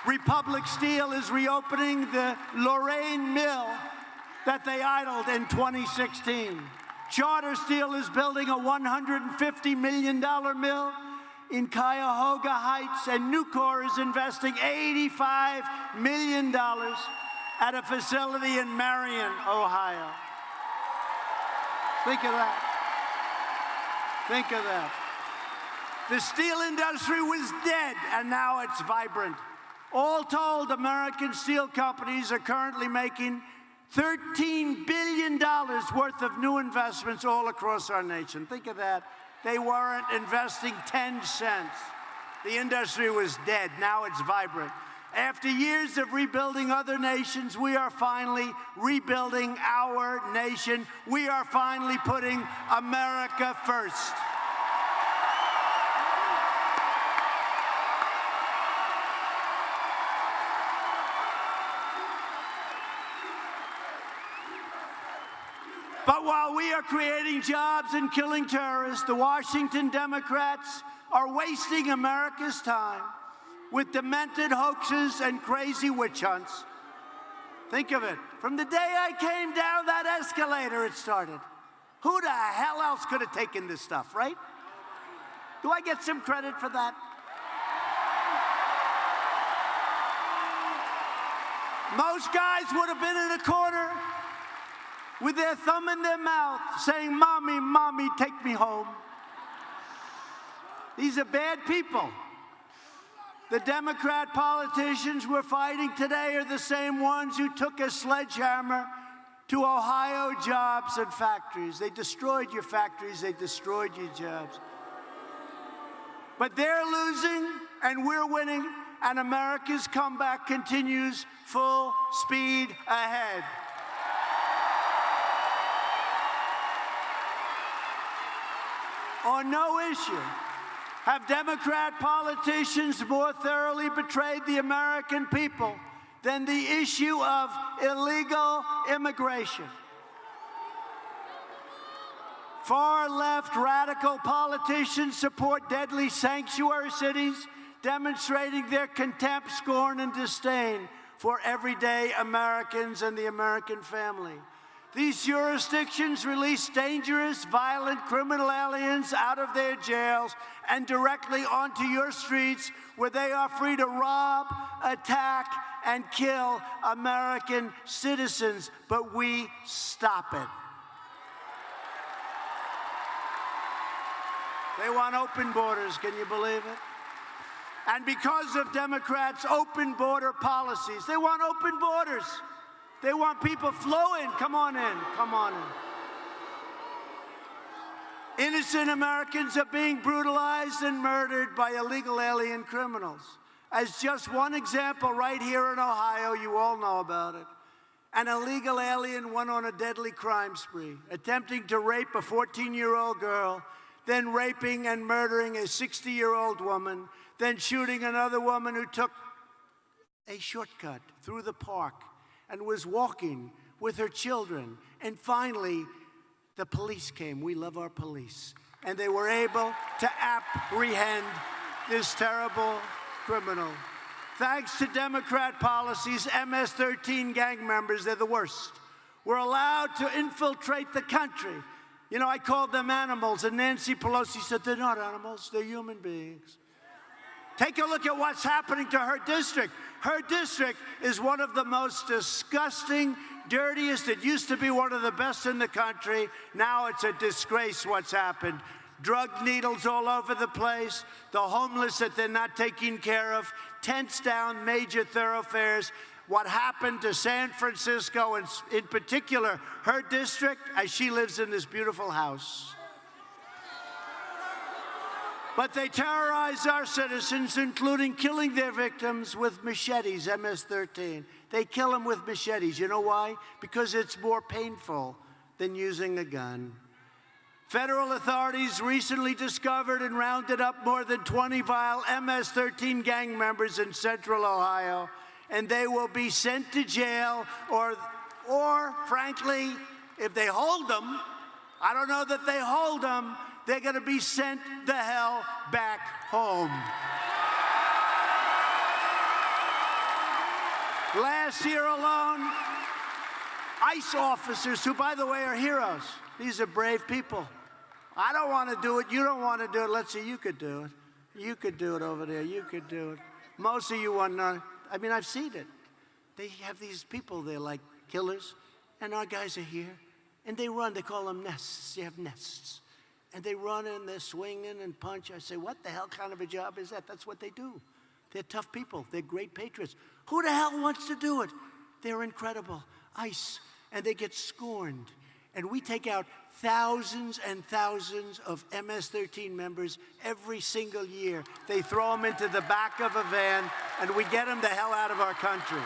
Republic Steel is reopening the Lorraine mill that they idled in 2016. Charter Steel is building a $150 million mill in Cuyahoga Heights, and Nucor is investing $85 million at a facility in Marion, Ohio. Think of that. Think of that. The steel industry was dead, and now it's vibrant. All told, American steel companies are currently making $13 billion worth of new investments all across our nation. Think of that. They weren't investing 10 cents. The industry was dead. Now it's vibrant. After years of rebuilding other nations, we are finally rebuilding our nation. We are finally putting America first. But while we are creating jobs and killing terrorists, the Washington Democrats are wasting America's time with demented hoaxes and crazy witch hunts. Think of it. From the day I came down that escalator, it started. Who the hell else could have taken this stuff, right? Do I get some credit for that? Most guys would have been in a corner with their thumb in their mouth, saying, Mommy, Mommy, take me home. These are bad people. The Democrat politicians we're fighting today are the same ones who took a sledgehammer to Ohio jobs and factories. They destroyed your factories, they destroyed your jobs. But they're losing, and we're winning, and America's comeback continues full speed ahead. On no issue have Democrat politicians more thoroughly betrayed the American people than the issue of illegal immigration. Far-left radical politicians support deadly sanctuary cities, demonstrating their contempt, scorn, and disdain for everyday Americans and the American family. These jurisdictions release dangerous, violent criminal aliens out of their jails and directly onto your streets, where they are free to rob, attack, and kill American citizens. But we stop it. They want open borders, can you believe it? And because of Democrats' open border policies, they want open borders. They want people flowing. Come on in, come on in. Innocent Americans are being brutalized and murdered by illegal alien criminals. As just one example, right here in Ohio, you all know about it. An illegal alien went on a deadly crime spree, attempting to rape a 14-year-old girl, then raping and murdering a 60-year-old woman, then shooting another woman who took a shortcut through the park and was walking with her children. And finally, the police came. We love our police. And they were able to apprehend this terrible criminal. Thanks to Democrat policies, MS-13 gang members, they're the worst, were allowed to infiltrate the country. You know, I called them animals, and Nancy Pelosi said, they're not animals, they're human beings. Take a look at what's happening to her district. Her district is one of the most disgusting, dirtiest. It used to be one of the best in the country. Now it's a disgrace what's happened. Drug needles all over the place, the homeless that they're not taking care of, tents down major thoroughfares. What happened to San Francisco, and in particular, her district, as she lives in this beautiful house. But they terrorize our citizens, including killing their victims with machetes, MS-13. They kill them with machetes. You know why? Because it's more painful than using a gun. Federal authorities recently discovered and rounded up more than 20 vile MS-13 gang members in central Ohio, and they will be sent to jail or frankly, if they hold them, I don't know that they hold them, they're going to be sent the hell back home. Last year alone, ICE officers, who, by the way, are heroes. These are brave people. I don't want to do it. You don't want to do it. Let's see, you could do it. You could do it over there. You could do it. Most of you want to. I mean, I've seen it. They have these people, they're like killers, and our guys are here, and they run. They call them nests. You have nests. And they run and they're swinging and punch. I say, what the hell kind of a job is that? That's what they do. They're tough people. They're great patriots. Who the hell wants to do it? They're incredible. ICE. And they get scorned. And we take out thousands and thousands of MS-13 members every single year. They throw them into the back of a van, and we get them the hell out of our country.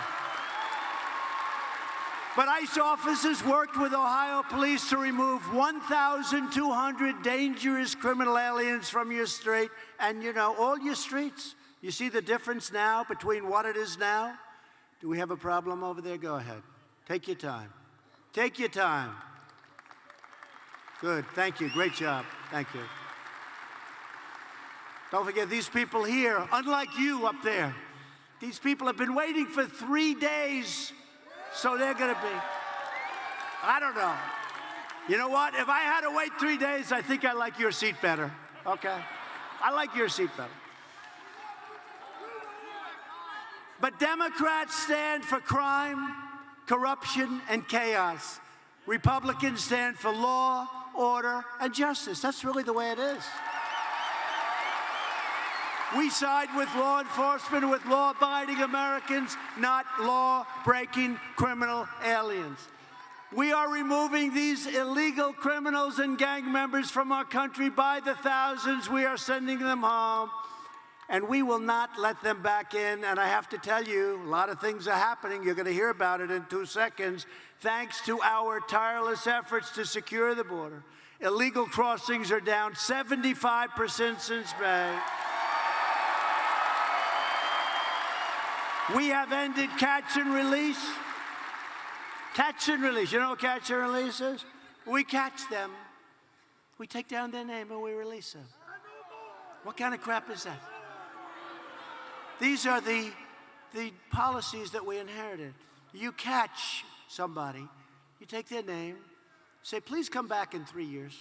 But ICE officers worked with Ohio police to remove 1,200 dangerous criminal aliens from your street. And, you know, all your streets. You see the difference now between what it is now? Do we have a problem over there? Go ahead. Take your time. Take your time. Good. Thank you. Great job. Thank you. Don't forget, these people here, unlike you up there, these people have been waiting for 3 days. So they're going to be, I don't know. You know what? If I had to wait 3 days, I think I like your seat better, okay? I like your seat better. But Democrats stand for crime, corruption, and chaos. Republicans stand for law, order, and justice. That's really the way it is. We side with law enforcement, with law-abiding Americans, not law-breaking criminal aliens. We are removing these illegal criminals and gang members from our country by the thousands. We are sending them home, and we will not let them back in. And I have to tell you, a lot of things are happening. You're going to hear about it in 2 seconds. Thanks to our tireless efforts to secure the border, illegal crossings are down 75% since May. We have ended catch and release. Catch and release. You know what catch and release is? We catch them. We take down their name and we release them. What kind of crap is that? These are the policies that we inherited. You catch somebody, you take their name, say, please come back in 3 years,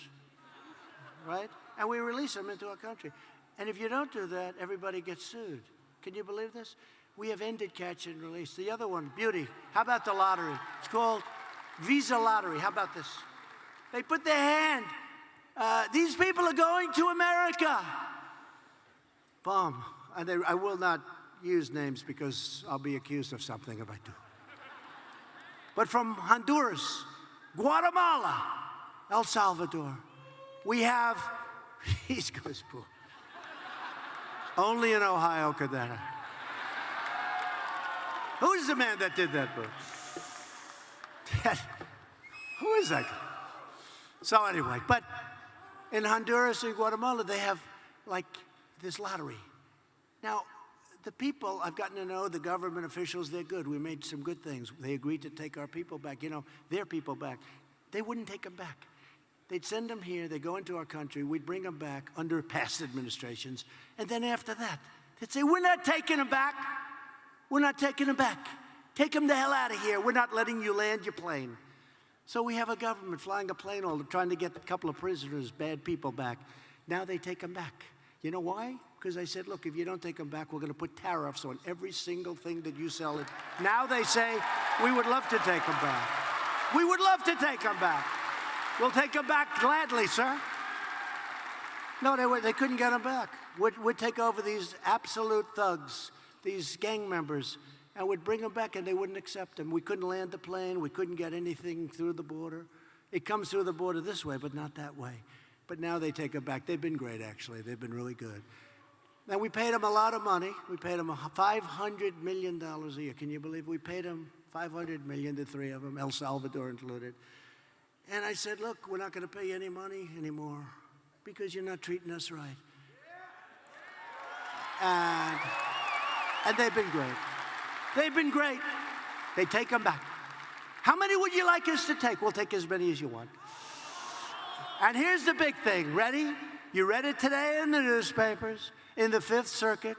right? And we release them into our country. And if you don't do that, everybody gets sued. Can you believe this? We have ended catch and release. The other one, beauty. How about the lottery? It's called Visa Lottery. How about this? They put their hand. These people are going to America. Boom. And I will not use names because I'll be accused of something if I do. But from Honduras, Guatemala, El Salvador, we have, he's goes poor. Only in Ohio could that happen. Who is the man that did that book? Who is that guy? So anyway, but in Honduras and Guatemala, they have like this lottery. Now, the people, I've gotten to know the government officials, they're good. We made some good things. They agreed to take our people back, you know, their people back. They wouldn't take them back. They'd send them here, they'd go into our country, we'd bring them back under past administrations, and then after that, they'd say, we're not taking them back. We're not taking them back. Take them the hell out of here. We're not letting you land your plane. So we have a government flying a plane all trying to get a couple of prisoners, bad people back. Now they take them back. You know why? Because I said, look, if you don't take them back, we're going to put tariffs on every single thing that you sell. Now they say, we would love to take them back. We would love to take them back. We'll take them back gladly, sir. No, they couldn't get them back. We'd take over these absolute thugs, these gang members, and would bring them back, and they wouldn't accept them. We couldn't land the plane. We couldn't get anything through the border. It comes through the border this way, but not that way. But now they take it back. They've been great, actually. They've been really good. Now, we paid them a lot of money. We paid them $500 million a year. Can you believe we paid them $500 million, the three of them, El Salvador included. And I said, look, we're not going to pay you any money anymore because you're not treating us right. And they've been great. They've been great. They take them back. How many would you like us to take? We'll take as many as you want. And here's the big thing. Ready? You read it today in the newspapers. In the Fifth Circuit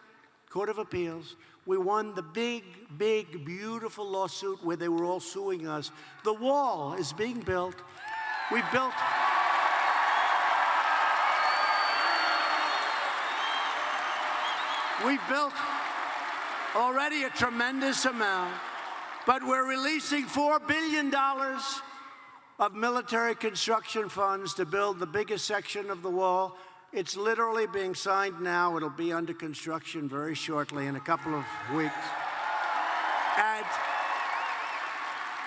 Court of Appeals, we won the big, big, beautiful lawsuit where they were all suing us. The wall is being built. We've built already a tremendous amount, but we're releasing $4 billion of military construction funds to build the biggest section of the wall. It's literally being signed now. It'll be under construction very shortly, in a couple of weeks.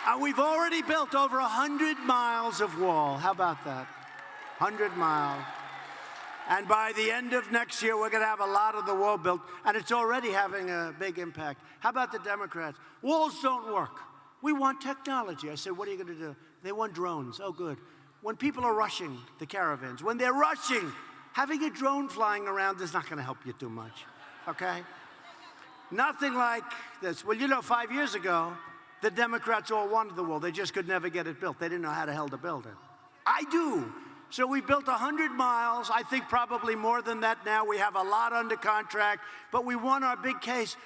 And we've already built over 100 miles of wall. How about that? 100 miles. And by the end of next year, we're going to have a lot of the wall built, and it's already having a big impact. How about the Democrats? Walls don't work. We want technology. I said, what are you going to do? They want drones. Oh, good. When people are rushing the caravans, when they're rushing, having a drone flying around is not going to help you too much, okay? Nothing like this. Well, you know, 5 years ago, the Democrats all wanted the wall. They just could never get it built. They didn't know how the hell to build it. I do. So we built 100 miles. I think probably more than that now. We have a lot under contract, but we won our big case.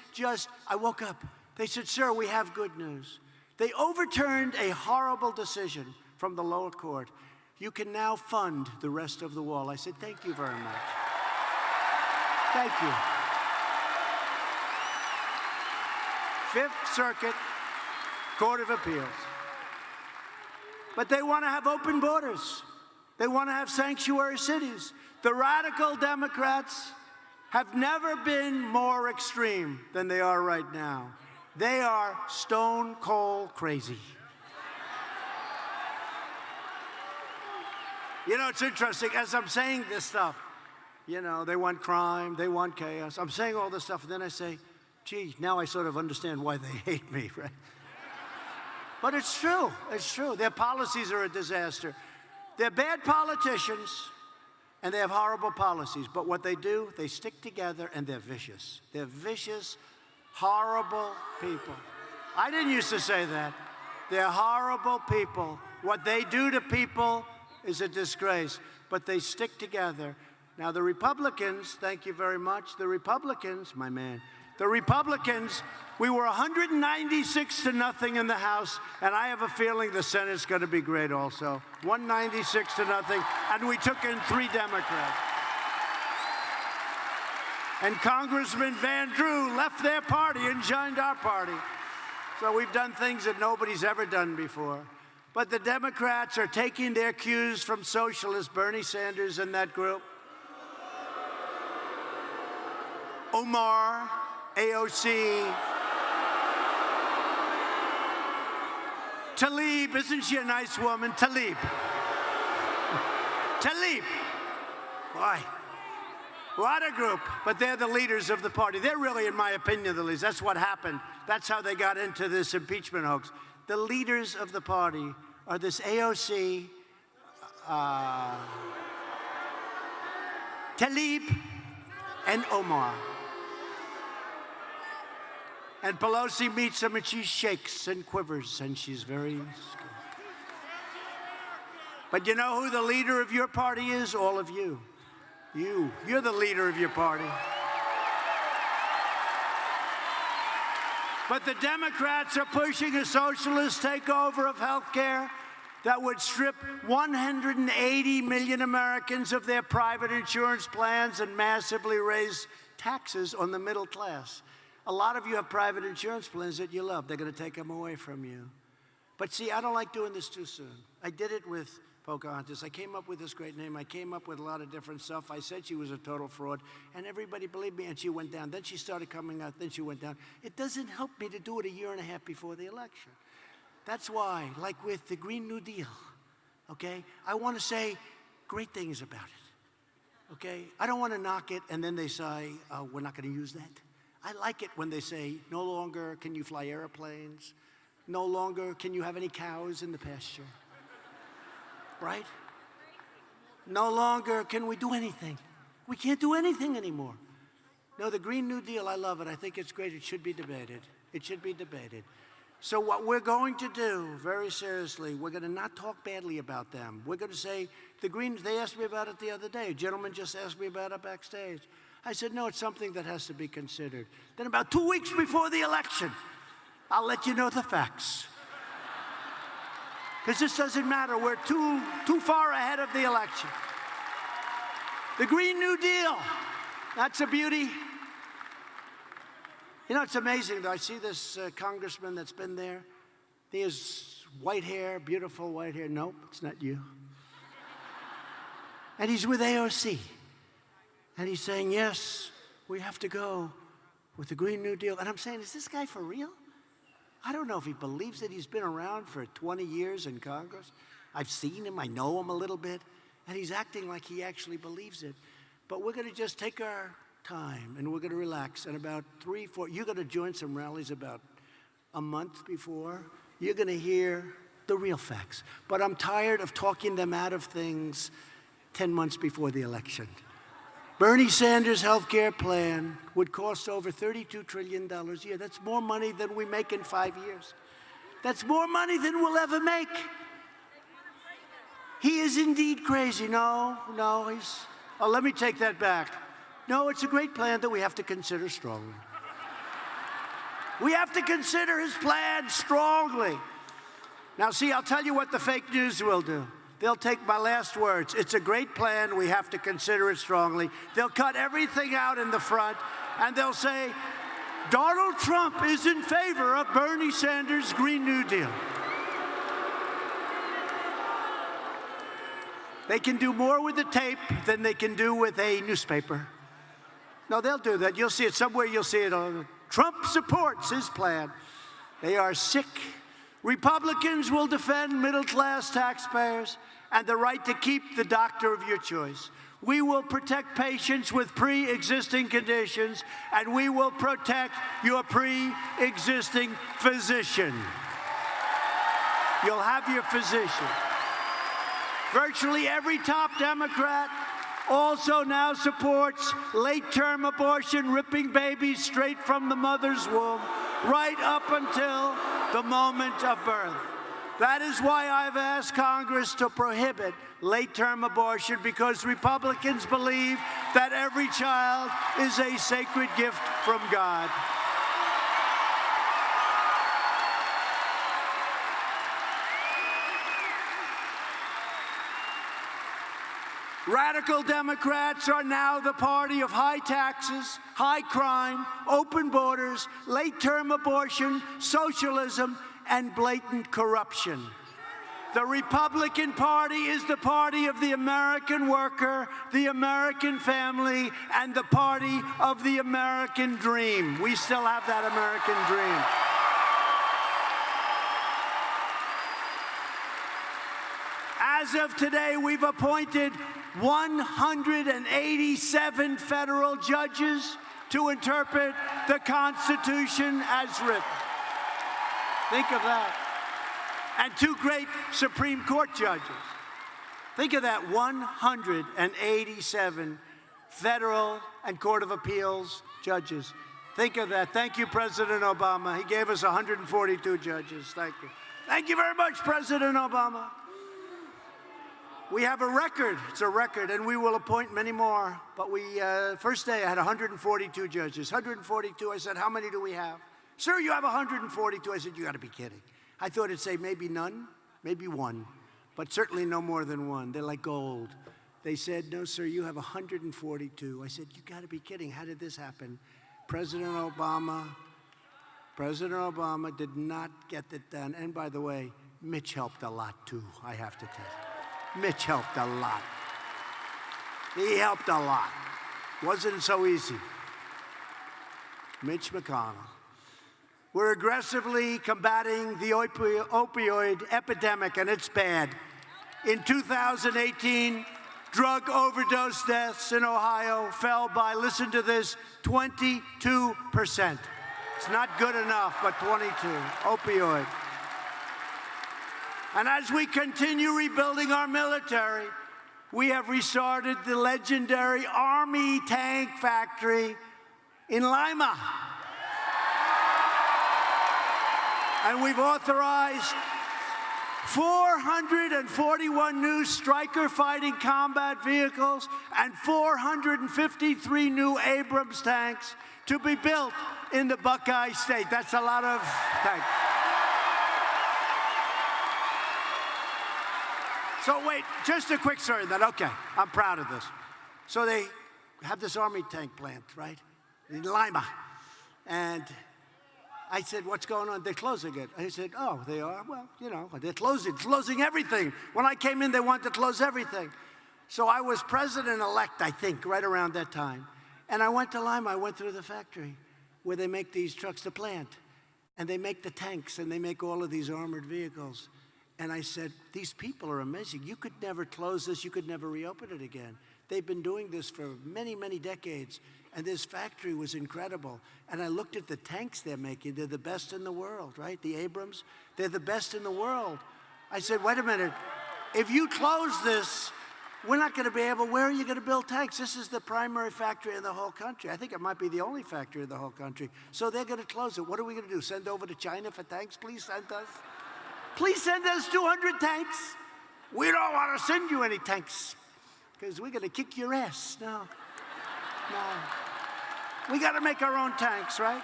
I woke up. They said, sir, we have good news. They overturned a horrible decision from the lower court. You can now fund the rest of the wall. I said, thank you very much. Thank you. Fifth Circuit Court of Appeals. But they want to have open borders. They want to have sanctuary cities. The radical Democrats have never been more extreme than they are right now. They are stone cold crazy. You know, it's interesting, as I'm saying this stuff, you know, they want crime, they want chaos. I'm saying all this stuff, and then I say, gee, now I sort of understand why they hate me, right? But it's true, it's true. Their policies are a disaster. They're bad politicians, and they have horrible policies. But what they do, they stick together, and they're vicious. They're vicious, horrible people. I didn't used to say that. They're horrible people. What they do to people is a disgrace, but they stick together. Now, the Republicans, thank you very much, the Republicans, my man, the Republicans, we were 196-0 in the House, and I have a feeling the Senate's going to be great also. 196-0, and we took in 3 Democrats. And Congressman Van Drew left their party and joined our party. So we've done things that nobody's ever done before. But the Democrats are taking their cues from socialists, Bernie Sanders and that group. Omar, AOC. Tlaib, isn't she a nice woman? Tlaib. Tlaib. Boy, what a group. But they're the leaders of the party. They're really, in my opinion, the leaders. That's what happened. That's how they got into this impeachment hoax. The leaders of the party are this AOC, Tlaib, and Omar. And Pelosi meets them, and she shakes and quivers, and she's very scared. But you know who the leader of your party is? All of you. You're the leader of your party. But the Democrats are pushing a socialist takeover of health care that would strip 180 million Americans of their private insurance plans and massively raise taxes on the middle class. A lot of you have private insurance plans that you love. They're going to take them away from you. But see, I don't like doing this too soon. I did it with Pocahontas. I came up with this great name. I came up with a lot of different stuff. I said she was a total fraud, and everybody believed me, and she went down. Then she started coming out, then she went down. It doesn't help me to do it a year and a half before the election. That's why, like with the Green New Deal, okay, I want to say, great things about it, okay? I don't want to knock it and then they say, we're not going to use that. I like it when they say, no longer can you fly airplanes, no longer can you have any cows in the pasture, right? No longer can we do anything. We can't do anything anymore. No, the Green New Deal, I love it. I think it's great. It should be debated. It should be debated. So what we're going to do, very seriously, we're going to not talk badly about them. We're going to say, the Greens, they asked me about it the other day. A gentleman just asked me about it backstage. I said, no, it's something that has to be considered. Then about 2 weeks before the election, I'll let you know the facts. Because this doesn't matter. We're too far ahead of the election. The Green New Deal, that's a beauty. You know, it's amazing, though. I see this congressman that's been there. He has white hair, beautiful white hair. Nope, it's not you. And he's with AOC. And he's saying, yes, we have to go with the Green New Deal. And I'm saying, is this guy for real? I don't know if he believes it. He's been around for 20 years in Congress. I've seen him. I know him a little bit. And he's acting like he actually believes it. But we're going to just take our time, and we're going to relax. And about 3, 4, you're going to join some rallies about a month before. You're going to hear the real facts. But I'm tired of talking them out of things 10 months before the election. Bernie Sanders' health care plan would cost over $32 trillion a year. That's more money than we make in 5 years. That's more money than we'll ever make. He is indeed crazy. No, he's... Oh, let me take that back. No, it's a great plan that we have to consider strongly. We have to consider his plan strongly. Now, see, I'll tell you what the fake news will do. They'll take my last words. It's a great plan. We have to consider it strongly. They'll cut everything out in the front, and they'll say, Donald Trump is in favor of Bernie Sanders' Green New Deal. They can do more with the tape than they can do with a newspaper. No, they'll do that. You'll see it somewhere. You'll see it on. Trump supports his plan. They are sick. Republicans will defend middle-class taxpayers and the right to keep the doctor of your choice. We will protect patients with pre-existing conditions, and we will protect your pre-existing physician. You'll have your physician. Virtually every top Democrat also now supports late-term abortion, ripping babies straight from the mother's womb, right up until the moment of birth. That is why I've asked Congress to prohibit late-term abortion, because Republicans believe that every child is a sacred gift from God. Radical Democrats are now the party of high taxes, high crime, open borders, late-term abortion, socialism, and blatant corruption. The Republican Party is the party of the American worker, the American family, and the party of the American dream. We still have that American dream. As of today, we've appointed 187 federal judges to interpret the Constitution as written. Think of that. And 2 great Supreme Court judges. Think of that, 187 federal and Court of Appeals judges. Think of that. Thank you, President Obama. He gave us 142 judges. Thank you. Thank you very much, President Obama. We have a record. It's a record, and we will appoint many more. But first day, I had 142 judges. 142. I said, how many do we have? Sir, you have 142. I said, you got to be kidding. I thought it'd say maybe none, maybe 1, but certainly no more than 1. They're like gold. They said, no, sir, you have 142. I said, you got to be kidding. How did this happen? President Obama did not get it done. And by the way, Mitch helped a lot, too, I have to tell you. Mitch helped a lot. He helped a lot. Wasn't so easy. Mitch McConnell. We're aggressively combating the opioid epidemic, and it's bad. In 2018, drug overdose deaths in Ohio fell by, listen to this, 22%. It's not good enough, but 22. Opioid. And as we continue rebuilding our military, we have restarted the legendary Army tank factory in Lima. And we've authorized 441 new Stryker fighting combat vehicles and 453 new Abrams tanks to be built in the Buckeye State. That's a lot of tanks. So wait, just a quick story then. Okay, I'm proud of this. So they have this Army tank plant, right, in Lima. And I said, what's going on? They're closing it. I said, oh, they are? Well, you know, they're closing everything. When I came in, they wanted to close everything. So I was president-elect, I think, right around that time. And I went to Lima. I went through the factory where they make these trucks, the plant. And they make the tanks, and they make all of these armored vehicles. And I said, these people are amazing. You could never close this. You could never reopen it again. They've been doing this for many, many decades. And this factory was incredible. And I looked at the tanks they're making. They're the best in the world, right? The Abrams, they're the best in the world. I said, wait a minute. If you close this, we're not going to be able, where are you going to build tanks? This is the primary factory in the whole country. I think it might be the only factory in the whole country. So they're going to close it. What are we going to do? Send over to China for tanks? Please send us. Please send us 200 tanks. We don't want to send you any tanks because we're going to kick your ass. No. We got to make our own tanks, right?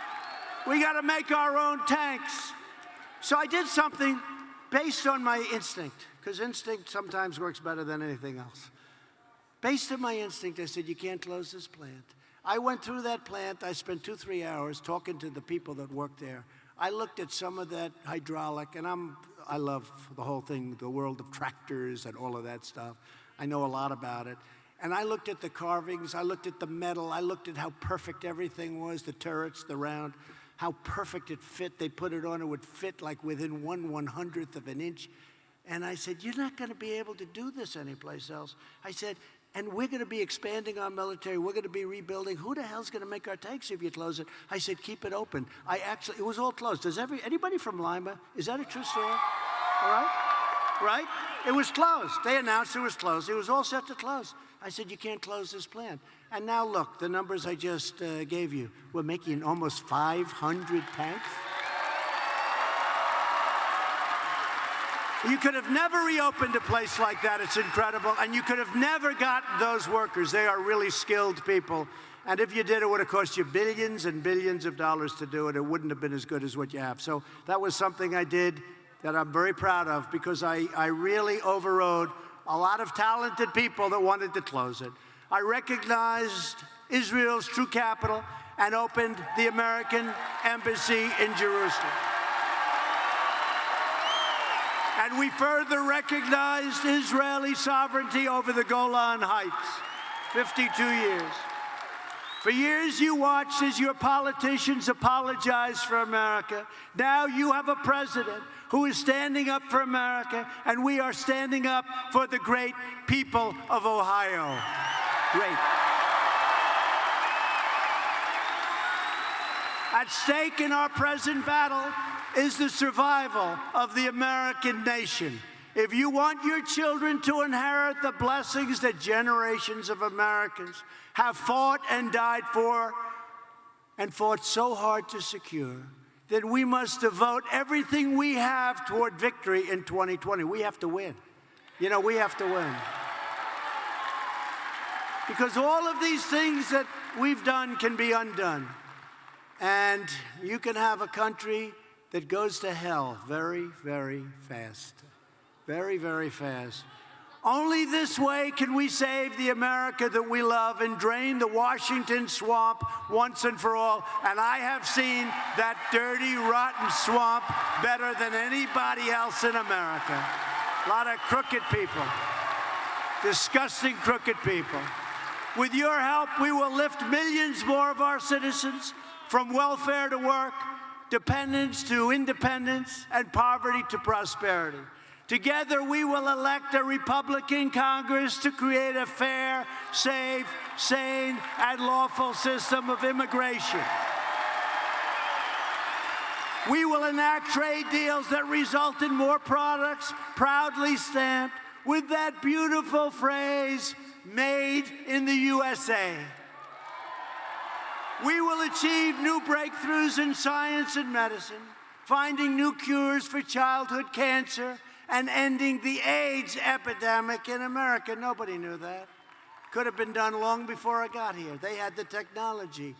We got to make our own tanks. So I did something based on my instinct, because instinct sometimes works better than anything else. Based on my instinct, I said, you can't close this plant. I went through that plant. I spent 2-3 hours talking to the people that work there. I looked at some of that hydraulic, and I love the whole thing, the world of tractors and all of that stuff. I know a lot about it. And I looked at the carvings, I looked at the metal, I looked at how perfect everything was, the turrets, the round, how perfect it fit. They put it on, it would fit like within 1/100th of an inch. And I said, you're not going to be able to do this anyplace else. I said, and we're going to be expanding our military. We're going to be rebuilding. Who the hell's going to make our tanks if you close it? I said, keep it open. It was all closed. Anybody from Lima? Is that a true story? All right? Right? It was closed. They announced it was closed. It was all set to close. I said, you can't close this plant. And now look, the numbers I just gave you. We're making almost 500 tanks. You could have never reopened a place like that. It's incredible. And you could have never gotten those workers. They are really skilled people. And if you did, it would have cost you billions and billions of dollars to do it. It wouldn't have been as good as what you have. So that was something I did that I'm very proud of, because I really overrode a lot of talented people that wanted to close it. I recognized Israel's true capital and opened the American embassy in Jerusalem. And we further recognized Israeli sovereignty over the Golan Heights, 52 years. For years you watched as your politicians apologized for America. Now you have a president who is standing up for America, and we are standing up for the great people of Ohio. Great. At stake in our present battle is the survival of the American nation. If you want your children to inherit the blessings that generations of Americans have fought and died for and fought so hard to secure, then we must devote everything we have toward victory in 2020. We have to win. You know, we have to win. Because all of these things that we've done can be undone. And you can have a country that goes to hell very, very fast. Very, very fast. Only this way can we save the America that we love and drain the Washington swamp once and for all. And I have seen that dirty, rotten swamp better than anybody else in America. A lot of crooked people. Disgusting, crooked people. With your help, we will lift millions more of our citizens from welfare to work, dependence to independence, and poverty to prosperity. Together, we will elect a Republican Congress to create a fair, safe, sane, and lawful system of immigration. We will enact trade deals that result in more products proudly stamped with that beautiful phrase, "Made in the USA." We will achieve new breakthroughs in science and medicine, finding new cures for childhood cancer, and ending the AIDS epidemic in America. Nobody knew that. Could have been done long before I got here. They had the technology.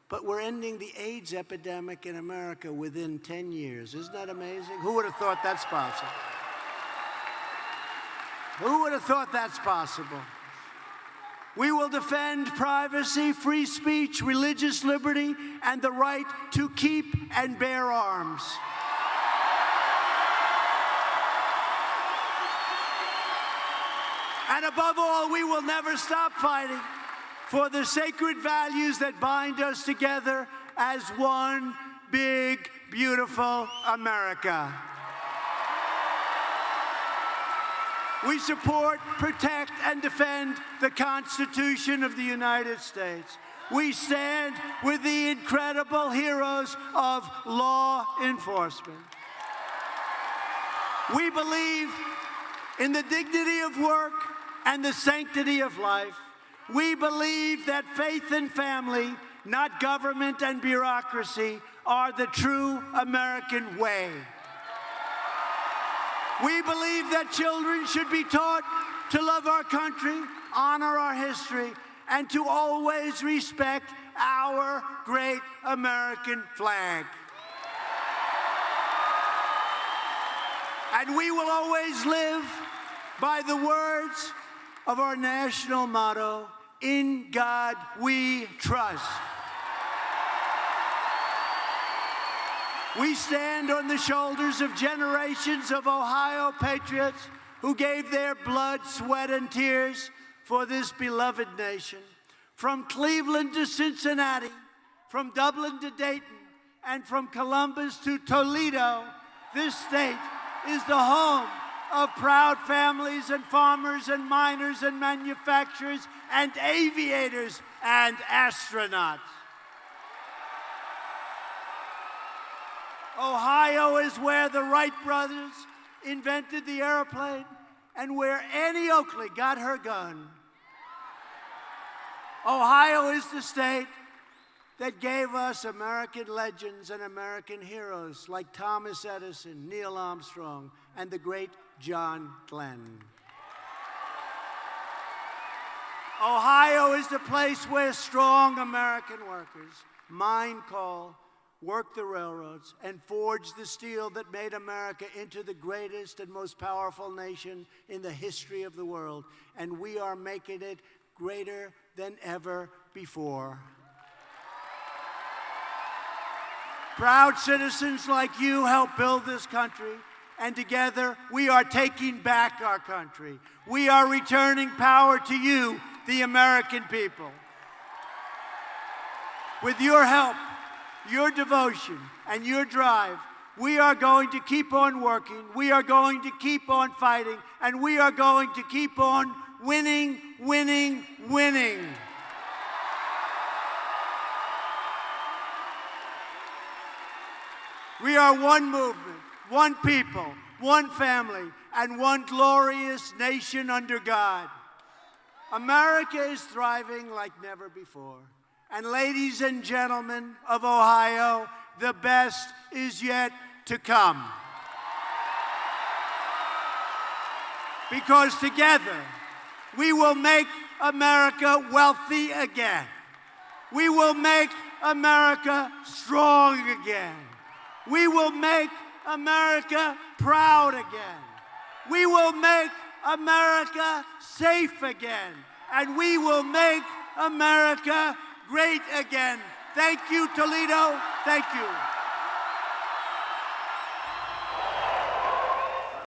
But we're ending the AIDS epidemic in America within 10 years. Isn't that amazing? Who would have thought that's possible? Who would have thought that's possible? We will defend privacy, free speech, religious liberty, and the right to keep and bear arms. And above all, we will never stop fighting for the sacred values that bind us together as one big, beautiful America. We support, protect, and defend the Constitution of the United States. We stand with the incredible heroes of law enforcement. We believe in the dignity of work and the sanctity of life. We believe that faith and family, not government and bureaucracy, are the true American way. We believe that children should be taught to love our country, honor our history, and to always respect our great American flag. And we will always live by the words of our national motto, "In God we trust." We stand on the shoulders of generations of Ohio patriots who gave their blood, sweat, and tears for this beloved nation. From Cleveland to Cincinnati, from Dublin to Dayton, and from Columbus to Toledo, this state is the home of proud families and farmers and miners and manufacturers and aviators and astronauts. Ohio is where the Wright brothers invented the airplane and where Annie Oakley got her gun. Ohio is the state that gave us American legends and American heroes like Thomas Edison, Neil Armstrong, and the great John Glenn. Ohio is the place where strong American workers mine coal, worked the railroads, and forged the steel that made America into the greatest and most powerful nation in the history of the world. And we are making it greater than ever before. Proud citizens like you help build this country, and together we are taking back our country. We are returning power to you, the American people. With your help, your devotion, and your drive, we are going to keep on working, we are going to keep on fighting, and we are going to keep on winning, winning, winning. We are one movement, one people, one family, and one glorious nation under God. America is thriving like never before. And ladies and gentlemen of Ohio, the best is yet to come. Because together, we will make America wealthy again. We will make America strong again. We will make America proud again. We will make America safe again. And we will make America great again. Thank you, Toledo. Thank you.